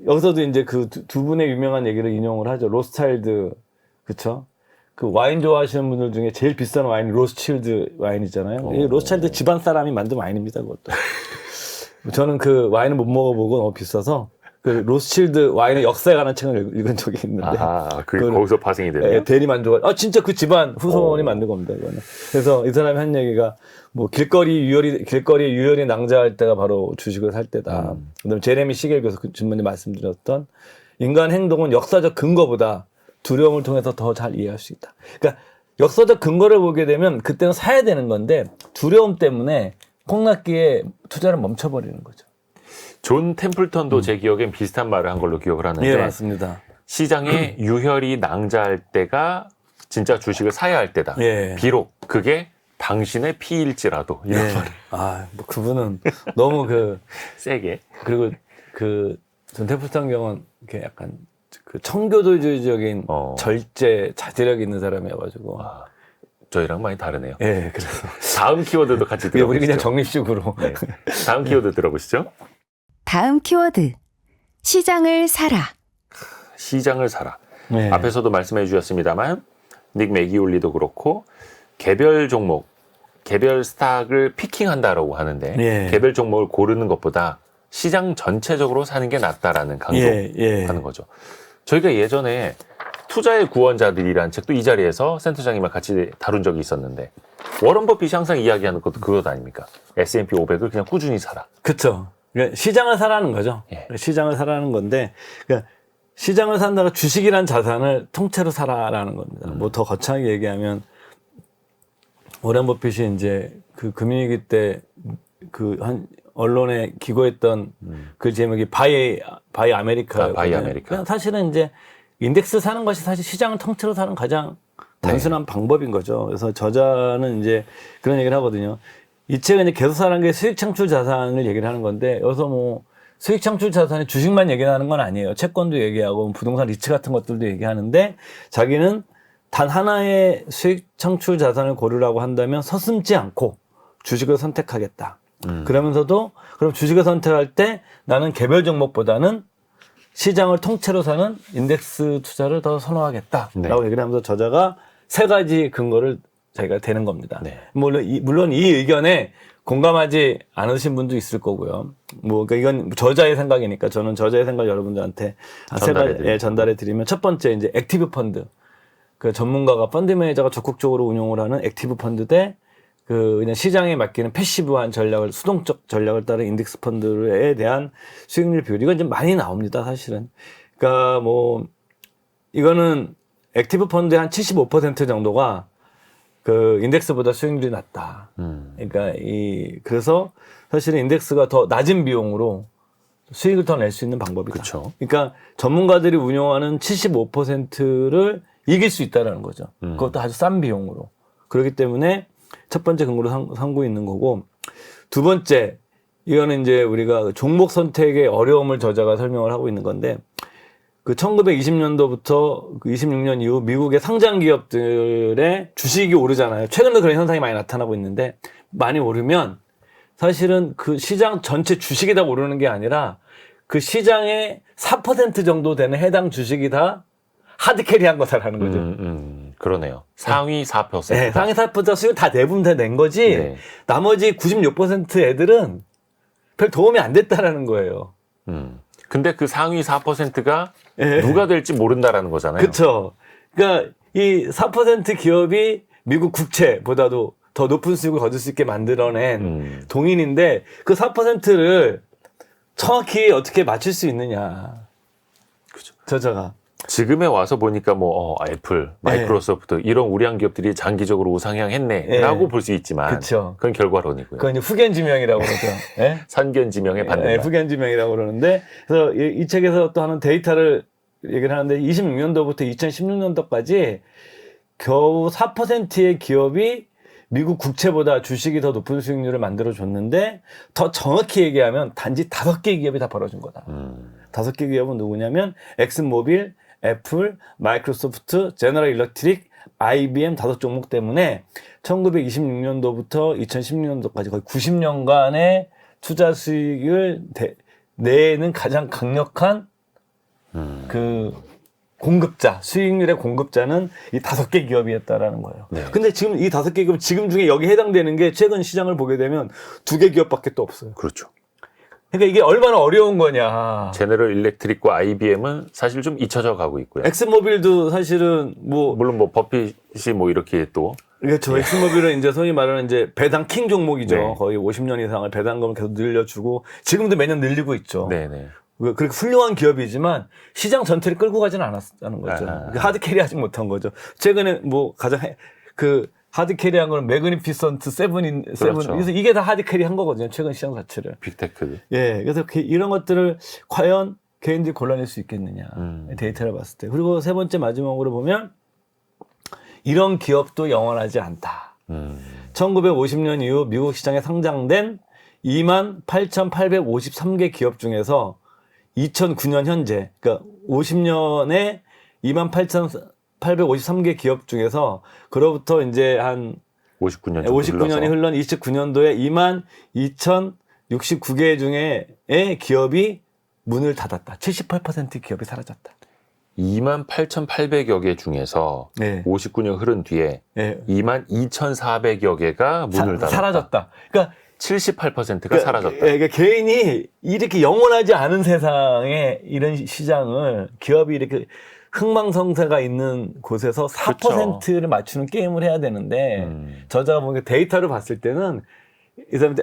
여기서도 이제 그 두 분의 유명한 얘기를 인용을 하죠. 로스차일드, 그쵸? 그 와인 좋아하시는 분들 중에 제일 비싼 와인이 로스차일드 와인이잖아요. 이 로스차일드 집안 사람이 만든 와인입니다, 그것도. 저는 그 와인을 못 먹어보고 너무 비싸서 그 로스차일드 와인의 역사에 관한 책을 읽은 적이 있는데. 거기서 파생이 되네요. 대리 만족을. 진짜 그 집안 후손이 만든 겁니다, 이거는. 그래서 이 사람이 한 얘기가 뭐 길거리에 유혈이 낭자할 때가 바로 주식을 살 때다. 그다음에 제레미 시겔 교수 그 주문에 말씀드렸던 인간 행동은 역사적 근거보다 두려움을 통해서 더 잘 이해할 수 있다. 그러니까 역사적 근거를 보게 되면 그때는 사야 되는 건데 두려움 때문에 폭락기에 투자를 멈춰버리는 거죠. 존 템플턴도 제 기억엔 비슷한 말을 한 걸로 기억을 하는데 예, 맞습니다. 시장에 유혈이 낭자할 때가 진짜 주식을 사야 할 때다. 예. 비록 그게 당신의 피일지라도 이런 예. 말을 뭐 그분은 너무 세게. 그리고 존 템플턴 경은 이렇게 약간 청교도주의적인 절제 자제력 있는 사람이어가지고. 저희랑 많이 다르네요. 예, 그래서 다음 키워드도 같이 들어보시죠. 우리 그냥 적립식으로. 네. 다음 키워드 들어보시죠. 다음 키워드. 시장을 사라. 시장을 사라. 네. 앞에서도 말씀해 주셨습니다만 닉 매기올리도 그렇고 개별 종목, 개별 스탁을 피킹한다라고 하는데 예. 개별 종목을 고르는 것보다 시장 전체적으로 사는 게 낫다라는 강조하는 거죠. 저희가 예전에 투자의 구원자들이라는 책도 이 자리에서 센터장님과 같이 다룬 적이 있었는데 워런 버핏이 항상 이야기하는 것도 그것 아닙니까? S&P 500을 그냥 꾸준히 사라. 그렇죠. 그러니까 시장을 사라는 거죠. 예. 시장을 사라는 건데 그러니까 시장을 산다가 주식이란 자산을 통째로 사라라는 겁니다. 뭐 더 거창하게 얘기하면 워런 버핏이 이제 그 금융위기 때 한 언론에 기고했던 그 제목이 바이 아메리카. 바이 아메리카. 사실은 이제 인덱스 사는 것이 사실 시장을 통째로 사는 가장 단순한 방법인 거죠. 그래서 저자는 이제 그런 얘기를 하거든요. 이 책은 이제 계속 사는 게 수익 창출 자산을 얘기를 하는 건데 여기서 뭐 수익 창출 자산이 주식만 얘기하는 건 아니에요. 채권도 얘기하고 부동산 리츠 같은 것들도 얘기하는데 자기는 단 하나의 수익 창출 자산을 고르라고 한다면 서슴지 않고 주식을 선택하겠다. 그러면서도 그럼 주식을 선택할 때 나는 개별 종목보다는 시장을 통째로 사는 인덱스 투자를 더 선호하겠다라고 네. 얘기를 하면서 저자가 세 가지 근거를 자기가 대는 겁니다. 네. 물론 이 의견에 공감하지 않으신 분도 있을 거고요. 뭐 그러니까 이건 저자의 생각이니까 저는 저자의 생각 여러분들한테 전달해 드리면 첫 번째 이제 액티브 펀드. 그 전문가가 펀드 매니저가 적극적으로 운용을 하는 액티브 펀드 대 그 그냥 시장에 맡기는 패시브한 전략을 수동적 전략을 따른 인덱스 펀드에 대한 수익률 비율 이건 좀 많이 나옵니다, 사실은. 그러니까 뭐 이거는 액티브 펀드의 한 75% 정도가 그 인덱스보다 수익률이 낮다. 그러니까 그래서 사실은 인덱스가 더 낮은 비용으로 수익을 더 낼 수 있는 방법이다. 그쵸. 그러니까 전문가들이 운용하는 75%를 이길 수 있다라는 거죠. 그것도 아주 싼 비용으로. 그렇기 때문에 첫 번째 근거로 삼고 있는 거고, 두 번째 이거는 이제 우리가 종목 선택의 어려움을 저자가 설명을 하고 있는 건데, 그 1920년도부터 26년 이후 미국의 상장 기업들의 주식이 오르잖아요. 최근에 그런 현상이 많이 나타나고 있는데, 많이 오르면 사실은 그 시장 전체 주식이 다 오르는 게 아니라 그 시장의 4% 정도 되는 해당 주식이 다 하드캐리한 거다라는 거죠. 그러네요. 상위 4%. 네, 상위 4% 수익 다 대부분 다 낸 거지. 네. 나머지 96% 애들은 별 도움이 안 됐다라는 거예요. 근데 그 상위 4%가 네. 누가 될지 모른다라는 거잖아요. 그렇죠. 그러니까 이 4% 기업이 미국 국채보다도 더 높은 수익을 거둘 수 있게 만들어낸 동인인데 그 4%를 정확히 어떻게 맞출 수 있느냐. 그죠. 저자가. 지금에 와서 보니까 뭐 애플, 마이크로소프트 이런 우량 기업들이 장기적으로 우상향했네라고 볼 수 있지만 그쵸. 그건 결과론이고요. 그건 이제 후견지명이라고 그러죠. 네? 선견지명에 받는다. 네, 후견지명이라고 그러는데 그래서 이 책에서 또 하는 데이터를 얘기를 하는데 26년도부터 2016년도까지 겨우 4%의 기업이 미국 국채보다 주식이 더 높은 수익률을 만들어줬는데 더 정확히 얘기하면 단지 5개 기업이 다 벌어준 거다. 5개 기업은 누구냐면 엑슨모빌, 애플, 마이크로소프트, 제너럴 일렉트릭, IBM 5종목 때문에 1926년도부터 2016년도까지 거의 90년간의 투자 수익을 내는 가장 강력한 그 공급자, 수익률의 공급자는 이 5개 기업이었다라는 거예요. 네. 근데 지금 이 5개 기업 지금 중에 여기 해당되는 게 최근 시장을 보게 되면 2개 기업밖에 또 없어요. 그렇죠. 그러니까 이게 얼마나 어려운 거냐. 제너럴 일렉트릭과 IBM은 사실 좀 잊혀져 가고 있고요. 엑스모빌도 사실은 뭐 물론 뭐 버핏이 뭐 이렇게 또 그렇죠. 엑스모빌은 이제 소위 말하는 이제 배당 킹 종목이죠. 네. 거의 50년 이상을 배당금을 계속 늘려주고 지금도 매년 늘리고 있죠. 네네. 그렇게 훌륭한 기업이지만 시장 전체를 끌고 가지는 않았다는 거죠. 하드캐리하지 못한 거죠. 최근에 뭐 가장 그 하드캐리한 거는 매그니피선트 세븐. 그렇죠. 그래서 이게 다 하드캐리한 거거든요. 최근 시장 자체를. 빅테크. 예, 그래서 이런 것들을 과연 개인들이 골라낼 수 있겠느냐. 데이터를 봤을 때. 그리고 세 번째 마지막으로 보면 이런 기업도 영원하지 않다. 1950년 이후 미국 시장에 상장된 28,853개 기업 중에서 2009년 현재, 그러니까 50년에 28,853개 기업 중에서 그로부터 이제 한 59년이 흘러 29년도에 22,069개 중에의 기업이 문을 닫았다. 78% 기업이 사라졌다. 28,800여 개 중에서 네. 59년 흐른 뒤에 네. 22,400여 개가 문을 닫았다. 사라졌다. 그러니까 78%가 사라졌다. 그러니까 개인이 이렇게 영원하지 않은 세상에 이런 시장을 기업이 이렇게 흥망성쇠가 있는 곳에서 4%를 맞추는 게임을 해야 되는데 저자가 보니까 데이터를 봤을 때는 이 사람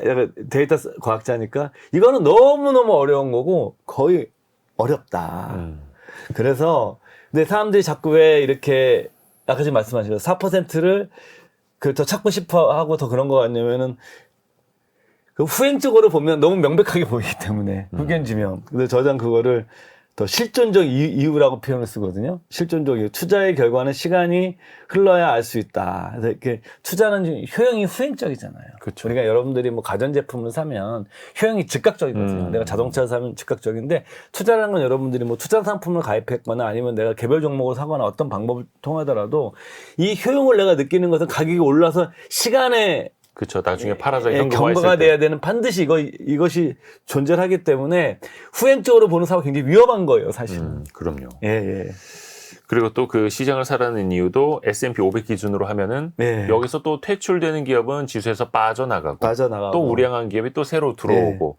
데이터 과학자니까 이거는 너무너무 어려운 거고 거의 어렵다. 그래서 근데 사람들이 자꾸 왜 이렇게 아까 지금 말씀하신 거 4%를 더 찾고 싶어 하고 더 그런 거 같냐면은 그 후행적으로 보면 너무 명백하게 보이기 때문에 후견지명. 근데 저자는 그거를 더 실존적 이유라고 표현을 쓰거든요. 실존적 이유. 투자의 결과는 시간이 흘러야 알 수 있다. 그래서 이렇게 투자는 좀 효용이 후행적이잖아요. 그쵸. 우리가 여러분들이 뭐 가전제품을 사면 효용이 즉각적이거든요. 내가 자동차를 사면 즉각적인데 투자라는 건 여러분들이 뭐 투자 상품을 가입했거나 아니면 내가 개별 종목을 사거나 어떤 방법을 통하더라도 이 효용을 내가 느끼는 것은 가격이 올라서 시간에 그렇죠. 나중에 팔아서 경과가 현금화했을 때. 돼야 되는 반드시 이것이 존재하기 때문에 후행적으로 보는 사고가 굉장히 위험한 거예요, 사실은. 그럼요. 예, 예. 그리고 또 그 시장을 사라는 이유도 S&P 500 기준으로 하면은 네. 여기서 또 퇴출되는 기업은 지수에서 빠져나가고 또 우량한 기업이 또 새로 들어오고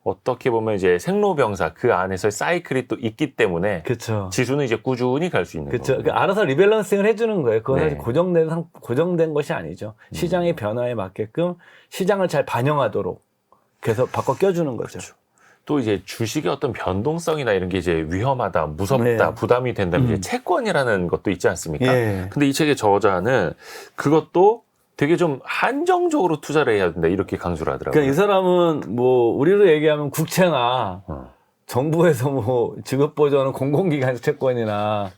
어떻게 보면 이제 생로병사 그 안에서의 사이클이 또 있기 때문에 그렇죠. 지수는 이제 꾸준히 갈 수 있는 그렇죠. 거고. 알아서 리밸런싱을 해주는 거예요. 그건 네. 사실 고정된 것이 아니죠. 시장의 변화에 맞게끔 시장을 잘 반영하도록 계속 바꿔 껴주는 거죠. 그렇죠. 또 이제 주식의 어떤 변동성이나 이런 게 이제 위험하다, 무섭다, 네. 부담이 된다면 이제 채권이라는 것도 있지 않습니까? 예. 근데 이 책의 저자는 그것도 되게 좀 한정적으로 투자를 해야 된다 이렇게 강조를 하더라고요. 그러니까 이 사람은 뭐 우리로 얘기하면 국채나 정부에서 뭐 지급 보조하는 공공기관 채권이나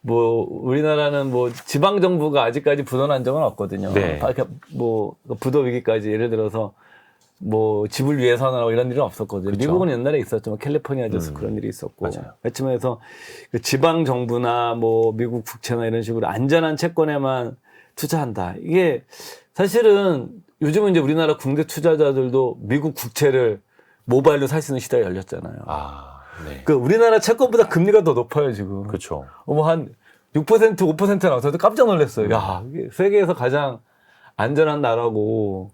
뭐 우리나라는 뭐 지방 정부가 아직까지 부도난 적은 없거든요. 네. 뭐 부도 위기까지 예를 들어서 뭐 집을 위해서나 이런 일은 없었거든요. 그쵸. 미국은 옛날에 있었죠. 뭐 캘리포니아에서 그런 일이 있었고. 맞아요. 그렇지만 해서 그 지방 정부나 뭐 미국 국채나 이런 식으로 안전한 채권에만 투자한다. 이게 사실은 요즘은 이제 우리나라 국내 투자자들도 미국 국채를 모바일로 살 수 있는 시대가 열렸잖아요. 아, 네. 그 우리나라 채권보다 금리가 더 높아요, 지금. 그렇죠. 뭐 한 6%, 5% 나와서 깜짝 놀랐어요. 야, 이게 세계에서 가장 안전한 나라고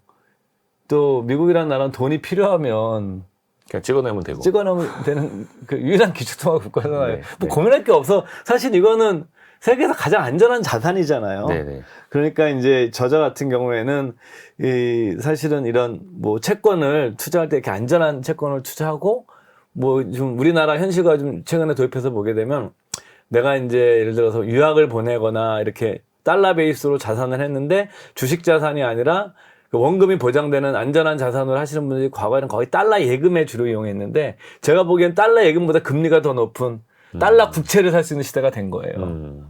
또 미국이라는 나라는 돈이 필요하면 그냥 찍어내면 되고. 찍어내면 되는 그 유일한 기축통화 국가잖아요. 네, 뭐 네. 고민할 게 없어. 사실 이거는 세계에서 가장 안전한 자산이잖아요. 네네. 그러니까 이제 저자 같은 경우에는 이 사실은 이런 뭐 채권을 투자할 때 이렇게 안전한 채권을 투자하고 뭐 좀 우리나라 현실과 좀 최근에 도입해서 보게 되면 내가 이제 예를 들어서 유학을 보내거나 이렇게 달러 베이스로 자산을 했는데 주식 자산이 아니라 그 원금이 보장되는 안전한 자산으로 하시는 분들이 과거에는 거의 달러 예금에 주로 이용했는데 제가 보기엔 달러 예금보다 금리가 더 높은 달러 국채를 살 수 있는 시대가 된 거예요.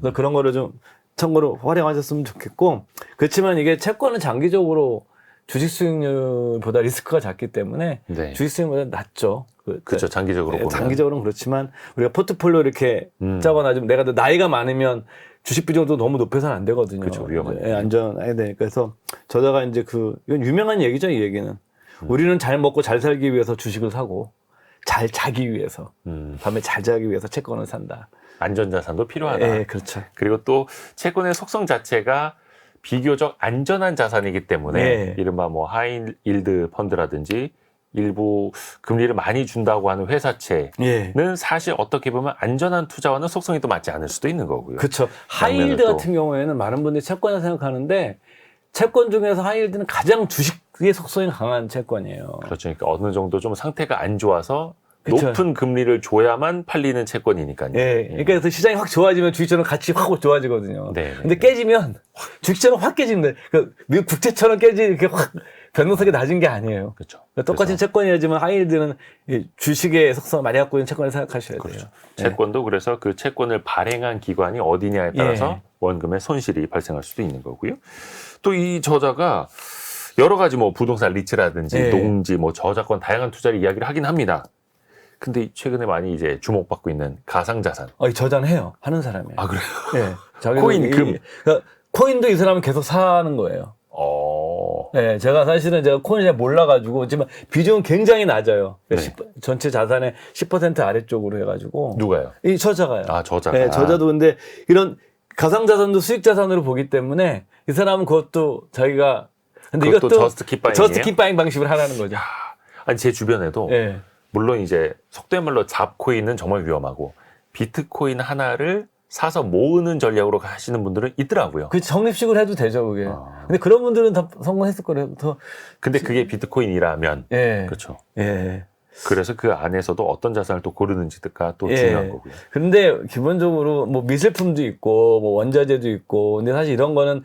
그래서 그런 거를 좀 참고로 활용하셨으면 좋겠고 그렇지만 이게 채권은 장기적으로 주식 수익률보다 리스크가 작기 때문에 네. 주식 수익률보다 낮죠. 그렇죠. 장기적으로 보면. 장기적으로는 그렇지만 우리가 포트폴리오 이렇게 짜거나 좀 내가 나이가 많으면 주식 비중도 너무 높여서는 안 되거든요. 그렇죠. 위험하니까. 예, 안전해야 되니까. 그래서 저자가 이제 이건 유명한 얘기죠, 이 얘기는. 우리는 잘 먹고 잘 살기 위해서 주식을 사고 잘 자기 위해서 밤에 잘 자기 위해서 채권을 산다. 안전자산도 필요하다. 예, 그렇죠. 그리고 또 채권의 속성 자체가 비교적 안전한 자산이기 때문에 네. 이른바 뭐 하이일드 펀드라든지 일부 금리를 많이 준다고 하는 회사채는 예. 사실 어떻게 보면 안전한 투자와는 속성이 또 맞지 않을 수도 있는 거고요. 그렇죠. 하이힐드 또- 같은 경우에는 많은 분들이 채권을 생각하는데 채권 중에서 하이힐드는 가장 주식의 속성이 강한 채권이에요. 그렇죠. 그러니까 어느 정도 좀 상태가 안 좋아서 그쵸. 높은 금리를 줘야만 팔리는 채권이니까요. 예. 그러니까 그래서 시장이 확 좋아지면 주식처럼 같이 확 좋아지거든요. 네. 근데 깨지면 주식처럼 확 깨지는데 그 미국 국채처럼 이렇게 확 변동성이 낮은 게 아니에요. 그렇죠. 똑같은 그래서 채권이지만 하이힐드는 이 주식의 속성을 많이 갖고 있는 채권을 생각하셔야 돼요. 그렇죠. 예. 채권도 그래서 그 채권을 발행한 기관이 어디냐에 따라서 예. 원금의 손실이 발생할 수도 있는 거고요. 또 이 저자가 여러 가지 뭐 부동산 리츠라든지 예. 농지 뭐 저작권 다양한 투자를 이야기를 하긴 합니다. 근데 최근에 많이 이제 주목받고 있는 가상자산. 이 저자는 해요. 하는 사람이에요. 아, 그래요? 예. 자기도 코인, 금. 그러니까 코인도 이 사람은 계속 사는 거예요. 네, 제가 코인을 잘 몰라가지고, 지금 비중은 굉장히 낮아요. 네. 전체 자산의 10% 아래쪽으로 해가지고. 누가요? 이 저자가요. 아, 저자가. 네, 저자도 근데 이런 가상자산도 수익자산으로 보기 때문에 이 사람은 그것도 자기가, 근데 그것도 이것도 저스트 킵바잉이에요? 저스트 킵바잉 방식으로 하라는 거죠. 아니, 제 주변에도 예. 물론 이제 속된 말로 잡코인은 정말 위험하고 비트코인 하나를 사서 모으는 전략으로 하시는 분들은 있더라고요. 그 적립식으로 해도 되죠, 그게. 아. 근데 그런 분들은 다 성공했을 거래요. 근데 그게 비트코인이라면 예. 그렇죠. 예. 그래서 그 안에서도 어떤 자산을 또 고르는지가 또 예. 중요한 거고요. 근데 기본적으로 뭐 미술품도 있고 뭐 원자재도 있고 근데 사실 이런 거는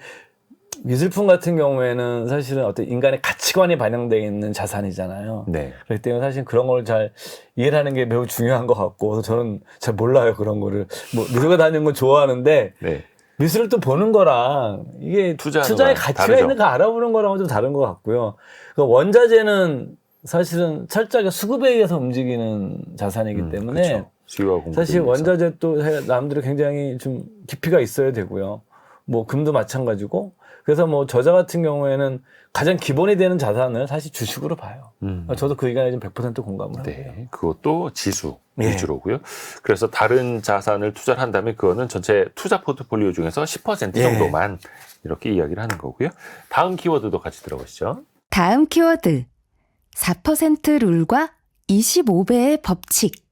미술품 같은 경우에는 사실은 어떤 인간의 가치관이 반영되어 있는 자산이잖아요. 네. 그렇기 때문에 사실 그런 걸 잘 이해를 하는 게 매우 중요한 것 같고, 그래서 저는 잘 몰라요, 그런 거를. 뭐, 미술관 다니는 건 좋아하는데, 네. 미술을 또 보는 거랑 이게 투자하는 투자의 거랑 가치가 다르죠. 있는 거 알아보는 거랑은 좀 다른 것 같고요. 그 원자재는 사실은 철저하게 수급에 의해서 움직이는 자산이기 때문에 그렇죠. 수요와 공급. 사실 원자재 또 남들이 굉장히 좀 깊이가 있어야 되고요. 뭐 금도 마찬가지고. 그래서 뭐 저자 같은 경우에는 가장 기본이 되는 자산을 사실 주식으로 봐요. 저도 그 의견에 좀 100% 공감을 하고요. 네, 그것도 지수 예. 위주로고요. 그래서 다른 자산을 투자를 한다면 그거는 전체 투자 포트폴리오 중에서 10% 예. 정도만 이렇게 이야기를 하는 거고요. 다음 키워드도 같이 들어보시죠. 다음 키워드 4% 룰과 25배의 법칙.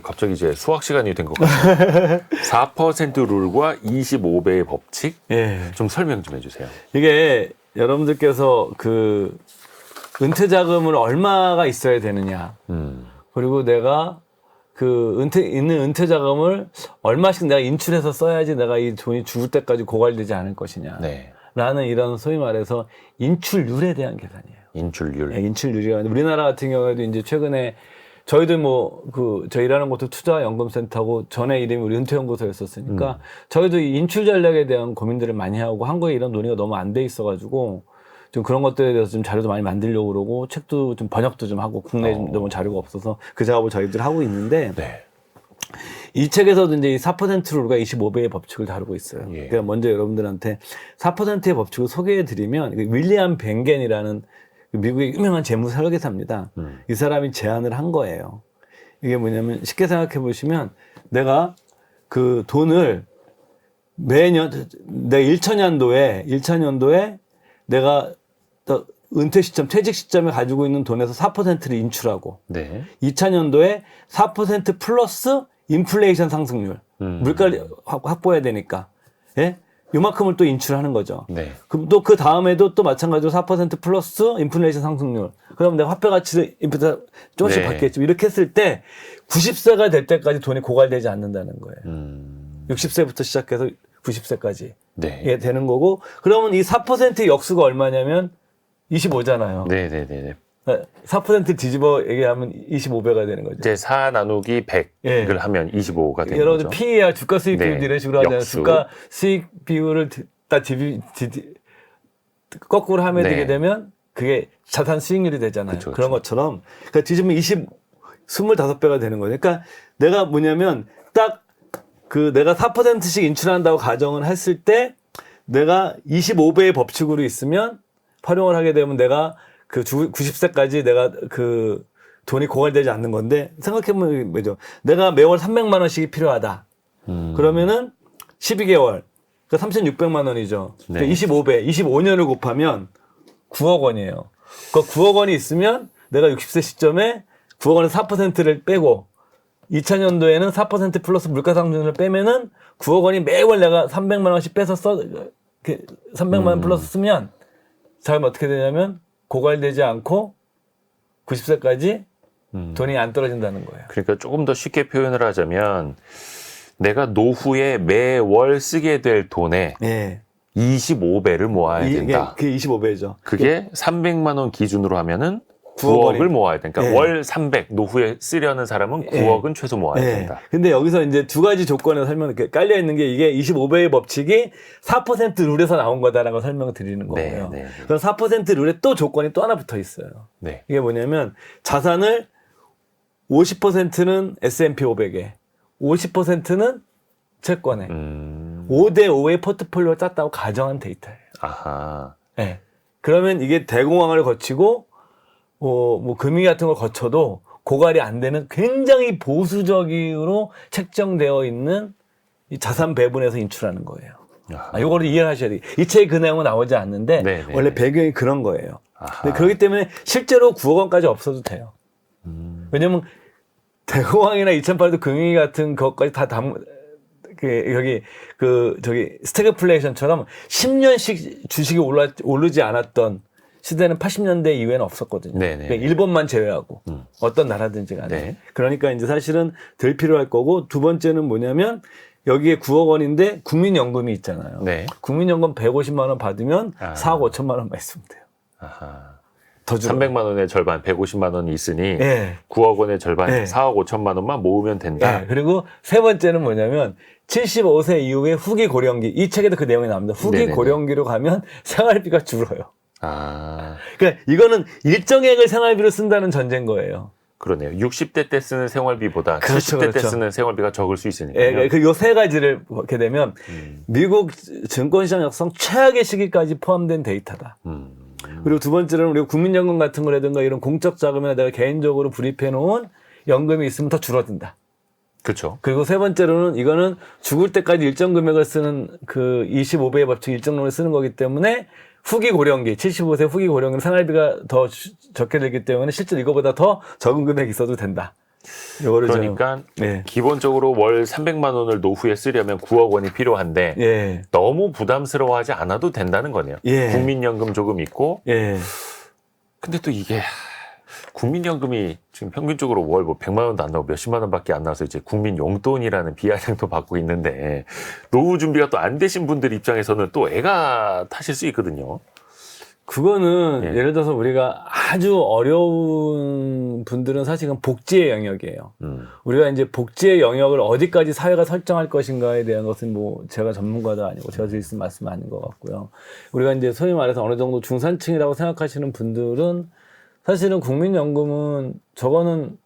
갑자기 이제 수학 시간이 된 것 같아요. 4% 룰과 25배의 법칙 예. 좀 설명 좀 해주세요. 이게 여러분들께서 그 은퇴 자금을 얼마가 있어야 되느냐. 그리고 내가 그 있는 은퇴 자금을 얼마씩 내가 인출해서 써야지 내가 이 돈이 죽을 때까지 고갈되지 않을 것이냐. 네. 라는 이런 소위 말해서 인출률에 대한 계산이에요. 인출률. 네, 인출률이요. 우리나라 같은 경우에도 이제 최근에 저희도 뭐 저 일하는 것도 투자연금센터고 전에 이름이 우리 은퇴연구소였었으니까 저희도 이 인출 전략에 대한 고민들을 많이 하고 한국에 이런 논의가 너무 안 돼 있어가지고 좀 그런 것들에 대해서 좀 자료도 많이 만들려고 그러고 책도 좀 번역도 좀 하고 국내에 좀 너무 자료가 없어서 그 작업을 저희들 하고 있는데 네. 이 책에서도 이제 이 4% 룰과 25배의 법칙을 다루고 있어요. 예. 그러니까 먼저 여러분들한테 4%의 법칙을 소개해드리면 윌리엄 뱅겐이라는 미국의 유명한 재무 설계사입니다. 이 사람이 제안을 한 거예요. 이게 뭐냐면 쉽게 생각해 보시면 내가 그 돈을 매년 내 1천년도에 내가 은퇴 시점, 퇴직 시점에 가지고 있는 돈에서 4%를 인출하고 네. 2000년도에 4% 플러스 인플레이션 상승률. 물가를 확보해야 되니까. 예? 요만큼을 또 인출하는 거죠. 네. 그럼 또 그 다음에도 또 마찬가지로 4% 플러스 인플레이션 상승률. 그럼 내가 화폐 가치를 조금씩 네. 받겠죠. 이렇게 했을 때 90세가 될 때까지 돈이 고갈되지 않는다는 거예요. 60세부터 시작해서 90세까지. 네. 예, 되는 거고. 그러면 이 4%의 역수가 얼마냐면 25잖아요. 네네네. 4% 뒤집어 얘기하면 25배가 되는 거죠. 이제 4 나누기 100을 예. 하면 25가 되는 여러분들 거죠. PER 주가 수익 네. 비율 이런 식으로 하잖아요. 역수. 주가 수익 비율을 다 거꾸로 하면 네. 되게 되면 그게 자산 수익률이 되잖아요. 그쵸, 그쵸. 그런 것처럼 그러니까 뒤집으면 25배가 되는 거예요. 그러니까 내가 뭐냐면 딱 그 내가 4%씩 인출한다고 가정을 했을 때 내가 25배의 법칙으로 있으면 활용을 하게 되면 내가 그 90세까지 내가 그 돈이 고갈되지 않는 건데 생각해보면 뭐죠? 내가 매월 300만 원씩이 필요하다. 그러면은 12개월. 그러니까 3,600만 원이죠. 네. 그러니까 25배, 25년을 곱하면 9억 원이에요. 그 9억 원이 있으면 내가 60세 시점에 9억 원에서 4%를 빼고 2000년도에는 4% 플러스 물가상승률을 빼면은 9억 원이 매월 내가 300만 원씩 빼서 300만 원 플러스 쓰면 자금 어떻게 되냐면 고갈되지 않고 90세까지 돈이 안 떨어진다는 거예요. 그러니까 조금 더 쉽게 표현을 하자면 내가 노후에 매월 쓰게 될 돈의 예. 25배를 모아야 된다. 그게 25배죠. 그게 300만 원 기준으로 하면은 9억 9억을 모아야 되니까 예. 월 300 노후에 쓰려는 사람은 9억은 최소 모아야 네. 된다. 근데 여기서 이제 두 가지 조건에 설명이 깔려 있는 게 이게 25배의 법칙이 4% 룰에서 나온 거다라고 설명을 드리는 거고요. 네. 그럼 4% 룰에 또 조건이 또 하나 붙어 있어요. 네. 이게 뭐냐면 자산을 50%는 S&P 500에 50%는 채권에 5대 5의 포트폴리오를 짰다고 가정한 데이터예요. 아하. 네. 그러면 이게 대공황을 거치고 뭐 금융 같은 걸 거쳐도 고갈이 안 되는 굉장히 보수적으로 책정되어 있는 이 자산 배분에서 인출하는 거예요. 요거를 이해하셔야 돼요. 이 책에 그 내용은 나오지 않는데 네. 원래 배경이 그런 거예요. 아하. 근데 그렇기 때문에 실제로 9억 원까지 없어도 돼요. 왜냐면 대공황이나 2008도 금융위 같은 것까지 다 스태그플레이션처럼 10년씩 주식이 오르지 않았던 시대는 80년대 이후에는 없었거든요. 네네. 그러니까 일본만 제외하고 어떤 나라든지 간에. 네. 그러니까 이제 사실은 덜 필요할 거고 두 번째는 뭐냐면 여기에 9억 원인데 국민연금이 있잖아요. 네. 국민연금 150만 원 받으면 아. 4억 5천만 원만 있으면 돼요. 아하. 더 줄어. 300만 원의 절반 150만 원이 있으니 예. 9억 원의 절반 네. 4억 5천만 원만 모으면 된다. 네, 그리고 세 번째는 뭐냐면 75세 이후에 후기 고령기 이 책에도 그 내용이 나옵니다. 후기 네네네. 고령기로 가면 생활비가 줄어요. 아, 그러니까 이거는 일정액을 생활비로 쓴다는 전제인 거예요. 그러네요. 60대 때 쓰는 생활비보다 그렇죠, 70대 때 그렇죠. 쓰는 생활비가 적을 수 있으니까요. 예, 그 세 가지를 보게 되면 미국 증권시장 역성 최악의 시기까지 포함된 데이터다. 그리고 두 번째로는 우리가 국민연금 같은 거라든가 이런 공적 자금에 내가 개인적으로 불입해 놓은 연금이 있으면 더 줄어든다. 그렇죠. 그리고 세 번째로는 이거는 죽을 때까지 일정 금액을 쓰는 그 25배의 법칙 일정금을 쓰는 거기 때문에 후기 고령기, 75세 후기 고령기는 생활비가 더 적게 들기 때문에 실제로 이거보다 더 적은 금액이 있어도 된다. 요거를 그러니까 네. 기본적으로 월 300만 원을 노후에 쓰려면 9억 원이 필요한데 예. 너무 부담스러워하지 않아도 된다는 거네요. 예. 국민연금 조금 있고 예. 근데 또 이게 국민연금이 지금 평균적으로 월 뭐 100만 원도 안 나오고 몇십만 원밖에 안 나와서 이제 국민 용돈이라는 비아냥도 받고 있는데 노후 준비가 또 안 되신 분들 입장에서는 또 애가 타실 수 있거든요. 그거는 예. 예를 들어서 우리가 아주 어려운 분들은 사실은 복지의 영역이에요. 우리가 이제 복지의 영역을 어디까지 사회가 설정할 것인가에 대한 것은 뭐 제가 전문가도 아니고 제가 드릴 수 있는 말씀은 아닌 것 같고요. 우리가 이제 소위 말해서 어느 정도 중산층이라고 생각하시는 분들은 사실은 국민연금은 저거는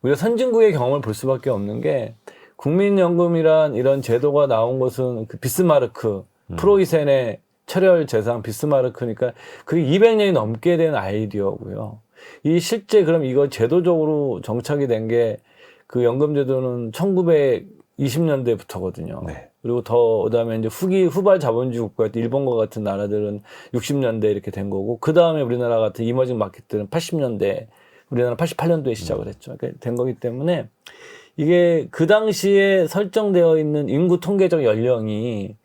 우리가 선진국의 경험을 볼 수밖에 없는 게 국민연금이란 이런 제도가 나온 것은 그 비스마르크, 프로이센의 철혈 재상 비스마르크니까 그게 200년이 넘게 된 아이디어고요. 이 실제 그럼 이거 제도적으로 정착이 된 게 그 연금제도는 1920년대부터거든요. 네. 그리고 더 그다음에 이제 후발 자본주의 국가, 일본과 같은 나라들은 60년대 이렇게 된 거고, 그 다음에 우리나라 같은 이머징 마켓들은 80년대, 우리나라 88년도에 시작을 했죠. 그러니까 된 거기 때문에 이게 그 당시에 설정되어 있는 인구 통계적 연령이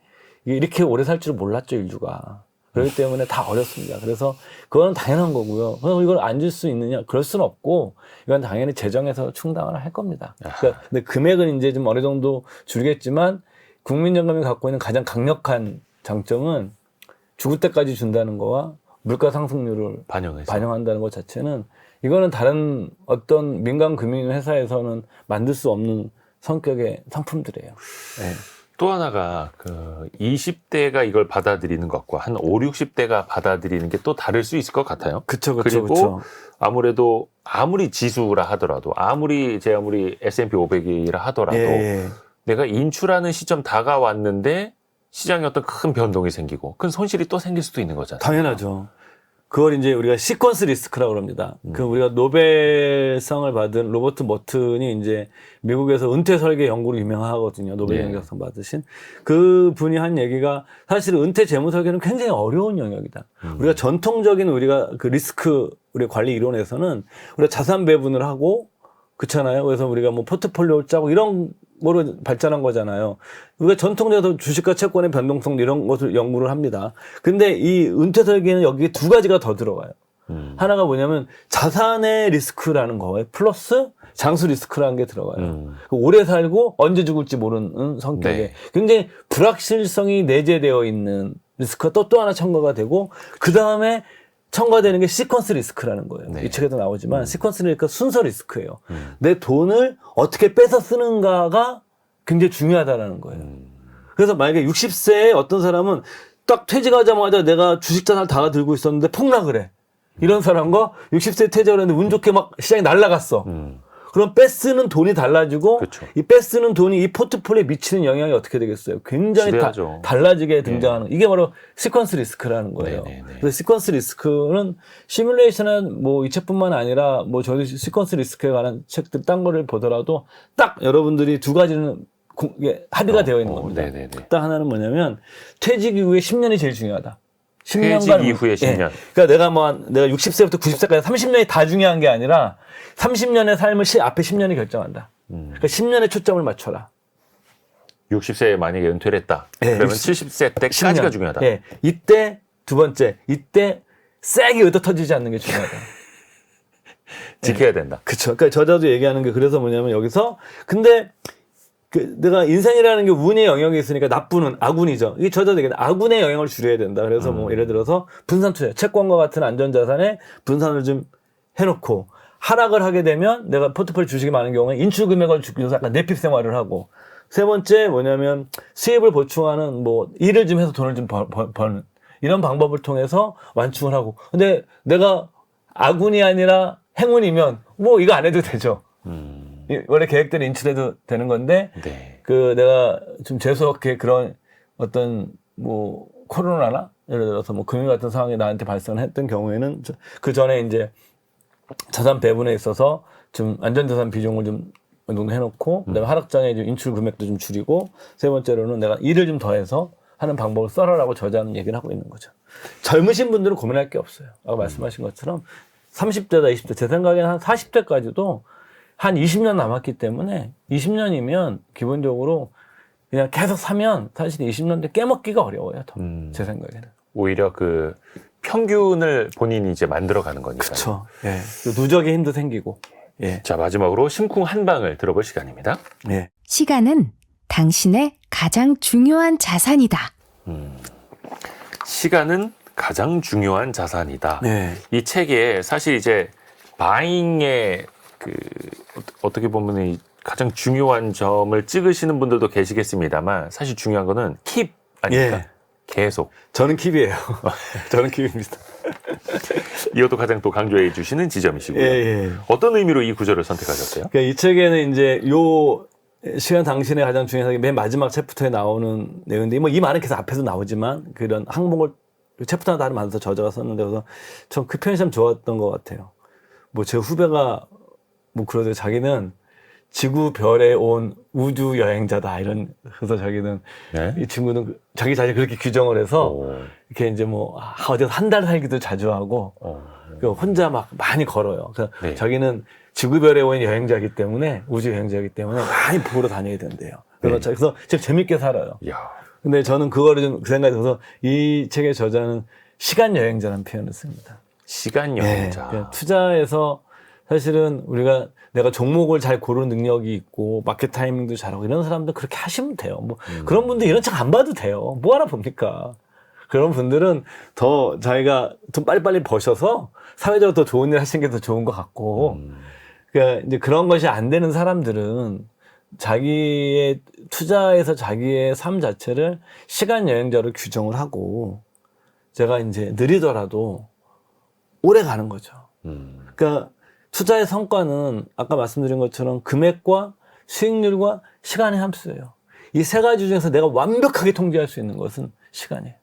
이렇게 오래 살 줄 몰랐죠, 인류가. 그렇기 때문에 다 어렵습니다. 그래서 그건 당연한 거고요. 그럼 이걸 안 줄 수 있느냐? 그럴 수는 없고, 이건 당연히 재정에서 충당을 할 겁니다. 그러니까 근데 금액은 이제 좀 어느 정도 줄겠지만, 국민연금이 갖고 있는 가장 강력한 장점은 죽을 때까지 준다는 거와 물가 상승률을 반영한다는 것 자체는, 이거는 다른 어떤 민간 금융회사에서는 만들 수 없는 성격의 상품들이에요. 네. 또 하나가 그 20대가 이걸 받아들이는 것과 한 5, 60대가 받아들이는 게 또 다를 수 있을 것 같아요. 그쵸. 그리고 아무래도 아무리 지수라 하더라도 아무리 S&P 500이라 하더라도 내가 인출하는 시점 다가왔는데 시장에 어떤 큰 변동이 생기고 큰 손실이 또 생길 수도 있는 거잖아요. 당연하죠. 그걸 이제 우리가 시퀀스 리스크라고 합니다. 그 우리가 노벨상을 받은 로버트 머튼이 이제 미국에서 은퇴 설계 연구로 유명하거든요. 노벨 경제학상 받으신 그 분이 한 얘기가 사실 은퇴 재무 설계는 굉장히 어려운 영역이다. 우리가 전통적인 우리가 그 리스크 우리 관리 이론에서는 우리가 자산 배분을 하고 그렇잖아요. 그래서 우리가 뭐 포트폴리오 짜고 이런 거로 발전한 거잖아요. 우리가 전통적으로 주식과 채권의 변동성 이런 것을 연구를 합니다. 근데 이 은퇴 설계는 여기 두 가지가 더 들어가요. 하나가 뭐냐면 자산의 리스크라는 거에 플러스 장수 리스크라는 게 들어가요. 오래 살고 언제 죽을지 모르는 성격에 굉장히 불확실성이 내재되어 있는 리스크가 또 하나 첨가가 되고 그 다음에 첨가되는 게 시퀀스 리스크라는 거예요. 이 책에도 나오지만 시퀀스 리스크가 순서 리스크예요. 내 돈을 어떻게 뺏어 쓰는가가 굉장히 중요하다는 거예요. 그래서 만약에 60세에 어떤 사람은 딱 퇴직하자마자 내가 주식 자산을 다 들고 있었는데 폭락을 해. 이런 사람과 60세에 퇴직을 했는데 운 좋게 막 시장이 날아갔어. 그럼 뺏쓰는 돈이 달라지고 그렇죠. 이 뺏쓰는 돈이 이 포트폴리오에 미치는 영향이 어떻게 되겠어요? 굉장히 달라지게 등장하는 이게 바로 시퀀스 리스크라는 거예요. 그래서 시퀀스 리스크는 시뮬레이션은 뭐 이 책뿐만 아니라 뭐 저도 시퀀스 리스크에 관한 책들 딴 거를 보더라도 딱 여러분들이 두 가지는 합의가 되어 있는 겁니다. 딱 하나는 뭐냐면 퇴직 이후에 10년이 제일 중요하다. 10년간 퇴직 이후에 10년. 그러니까 내가 60세부터 90세까지 30년이 다 중요한 게 아니라 30년의 삶을 앞에 10년이 결정한다. 그러니까 10년에 초점을 맞춰라. 60세에 만약에 은퇴를 했다. 그러면 70세 때까지가 10년. 중요하다. 이때 두 번째, 이때 세게 얻어 터지지 않는 게 중요하다. 지켜야 된다. 그렇죠. 그러니까 저자도 얘기하는 게 그래서 뭐냐면 여기서 근데 내가 인생이라는 게 운의 영역이 있으니까 나쁘는 악운이죠. 이게 저도 되겠네. 악운의 영역을 줄여야 된다. 그래서 뭐 예를 들어서 분산 투자, 채권과 같은 안전자산에 분산을 좀 해놓고 하락을 하게 되면 내가 포트폴리오 주식이 많은 경우에 인출 금액을 줄여서 약간 내핍 생활을 하고 세 번째 뭐냐면 수입을 보충하는 뭐 일을 좀 해서 돈을 좀 버는 이런 방법을 통해서 완충을 하고 근데 내가 악운이 아니라 행운이면 뭐 이거 안 해도 되죠. 원래 계획대로 인출해도 되는 건데 네. 내가 좀 재수없게 그런 어떤 뭐 코로나나 예를 들어서 뭐 금융 같은 상황이 나한테 발생했던 경우에는 그 전에 이제 자산 배분에 있어서 좀 안전자산 비중을 좀 어느 정도 해놓고 그다음에 하락장에 좀 인출 금액도 좀 줄이고 세 번째로는 내가 일을 좀 더해서 하는 방법을 써라라고 저자는 얘기를 하고 있는 거죠. 젊으신 분들은 고민할 게 없어요. 아까 말씀하신 것처럼 30대다 20대 제 생각에는 한 40대까지도 한 20년 남았기 때문에 20년이면 기본적으로 그냥 계속 사면 사실 20년 대 깨먹기가 어려워요. 더. 제 생각에는. 오히려 그 평균을 본인이 이제 만들어가는 거니까. 그렇죠. 예. 누적의 힘도 생기고. 예. 자, 마지막으로 심쿵 한 방을 들어볼 시간입니다. 예. 시간은 당신의 가장 중요한 자산이다. 시간은 가장 중요한 자산이다. 네. 이 책에 사실 이제 바잉의 그 어떻게 보면 이 가장 중요한 점을 찍으시는 분들도 계시겠습니다만 사실 중요한 거는 킵 아닙니까? 예. 계속. 저는 킵이에요. 저는 킵입니다. 이것도 가장 또 강조해 주시는 지점이시고요. 예. 어떤 의미로 이 구절을 선택하셨어요? 그러니까 이 책에는 이제 요 시간 당신의 가장 중요한 게 맨 마지막 챕터에 나오는 내용인데 뭐 이 말은 계속 앞에서 나오지만 그런 항목을 챕터마다 하면서 저자가 썼는데 그래서 전 그 표현이 참 좋았던 것 같아요. 뭐 제 후배가 뭐 그러더라고요. 자기는 지구 별에 온 우주 여행자다 이런 그래서 자기는 네? 이 친구는 자기 자신을 그렇게 규정을 해서 오. 이렇게 이제 뭐 어디서 한 달 살기도 자주 하고 혼자 막 많이 걸어요. 그래서 네. 자기는 지구별에 온 여행자이기 때문에 우주 여행자이기 때문에 많이 보러 다녀야 된대요. 그래서 네. 그래서 좀 재밌게 살아요. 이야. 근데 저는 그거를 좀 그 생각이 들어서 이 책의 저자는 시간 여행자라는 표현을 씁니다. 시간 여행자. 네. 투자에서 사실은 우리가 내가 종목을 잘 고르는 능력이 있고 마켓 타이밍도 잘하고 이런 사람들 그렇게 하시면 돼요. 뭐 그런 분들 이런 책 안 봐도 돼요. 뭐 하나 봅니까? 그런 분들은 더 자기가 좀 빨리빨리 버셔서 사회적으로 더 좋은 일 하시는 게 더 좋은 것 같고 그러니까 이제 그런 것이 안 되는 사람들은 자기의 투자에서 자기의 삶 자체를 시간 여행자로 규정을 하고 제가 이제 느리더라도 오래 가는 거죠. 그러니까 투자의 성과는 아까 말씀드린 것처럼 금액과 수익률과 시간의 함수예요. 이 세 가지 중에서 내가 완벽하게 통제할 수 있는 것은 시간이에요.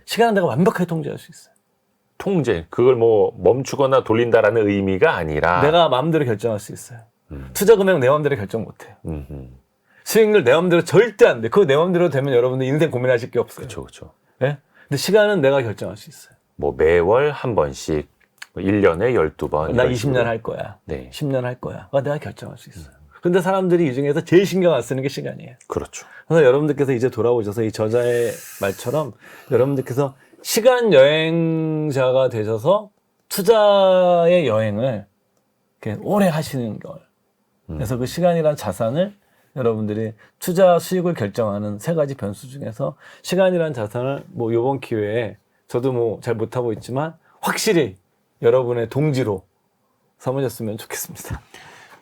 시간은 내가 완벽하게 통제할 수 있어요. 통제. 그걸 뭐 멈추거나 돌린다라는 의미가 아니라 내가 마음대로 결정할 수 있어요. 투자 금액 내 마음대로 결정 못해요. 수익률 내 마음대로 절대 안 돼. 그거 내 마음대로 되면 여러분들 인생 고민하실 게 없어요. 그렇죠. 네? 근데 시간은 내가 결정할 수 있어요. 뭐 매월 한 번씩 1년에 12번. 나 이런 20년 식으로. 할 거야. 네. 10년 할 거야. 내가 결정할 수 있어요. 근데 사람들이 이 중에서 제일 신경 안 쓰는 게 시간이에요. 그렇죠. 그래서 여러분들께서 이제 돌아오셔서 이 저자의 말처럼 여러분들께서 시간 여행자가 되셔서 투자의 여행을 이렇게 오래 하시는 걸. 그래서 그 시간이란 자산을 여러분들이 투자 수익을 결정하는 세 가지 변수 중에서 시간이란 자산을 뭐 이번 기회에 저도 뭐 잘 못하고 있지만 확실히 여러분의 동지로 삼으셨으면 좋겠습니다.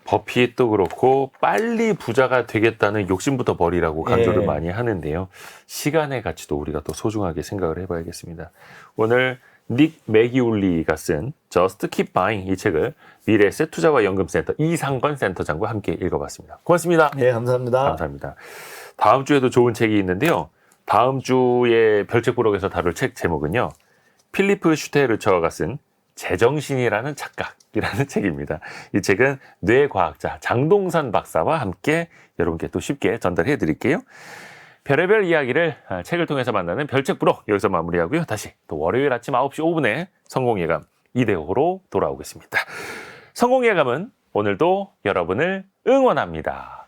버핏도 그렇고 빨리 부자가 되겠다는 욕심부터 버리라고 강조를 예. 많이 하는데요. 시간의 가치도 우리가 또 소중하게 생각을 해봐야겠습니다. 오늘 닉 매기울리가 쓴 Just Keep Buying 이 책을 미래에셋 투자와 연금센터 이상건 센터장과 함께 읽어봤습니다. 고맙습니다. 네, 감사합니다. 감사합니다. 다음 주에도 좋은 책이 있는데요. 다음 주에 별책 부록에서 다룰 책 제목은요. 필리프 슈테르처가 쓴 제정신이라는 착각이라는 책입니다. 이 책은 뇌과학자 장동산 박사와 함께 여러분께 또 쉽게 전달해 드릴게요. 별의별 이야기를 책을 통해서 만나는 별책 부록 여기서 마무리하고요. 다시 또 월요일 아침 9시 5분에 성공예감 이대호로 돌아오겠습니다. 성공예감은 오늘도 여러분을 응원합니다.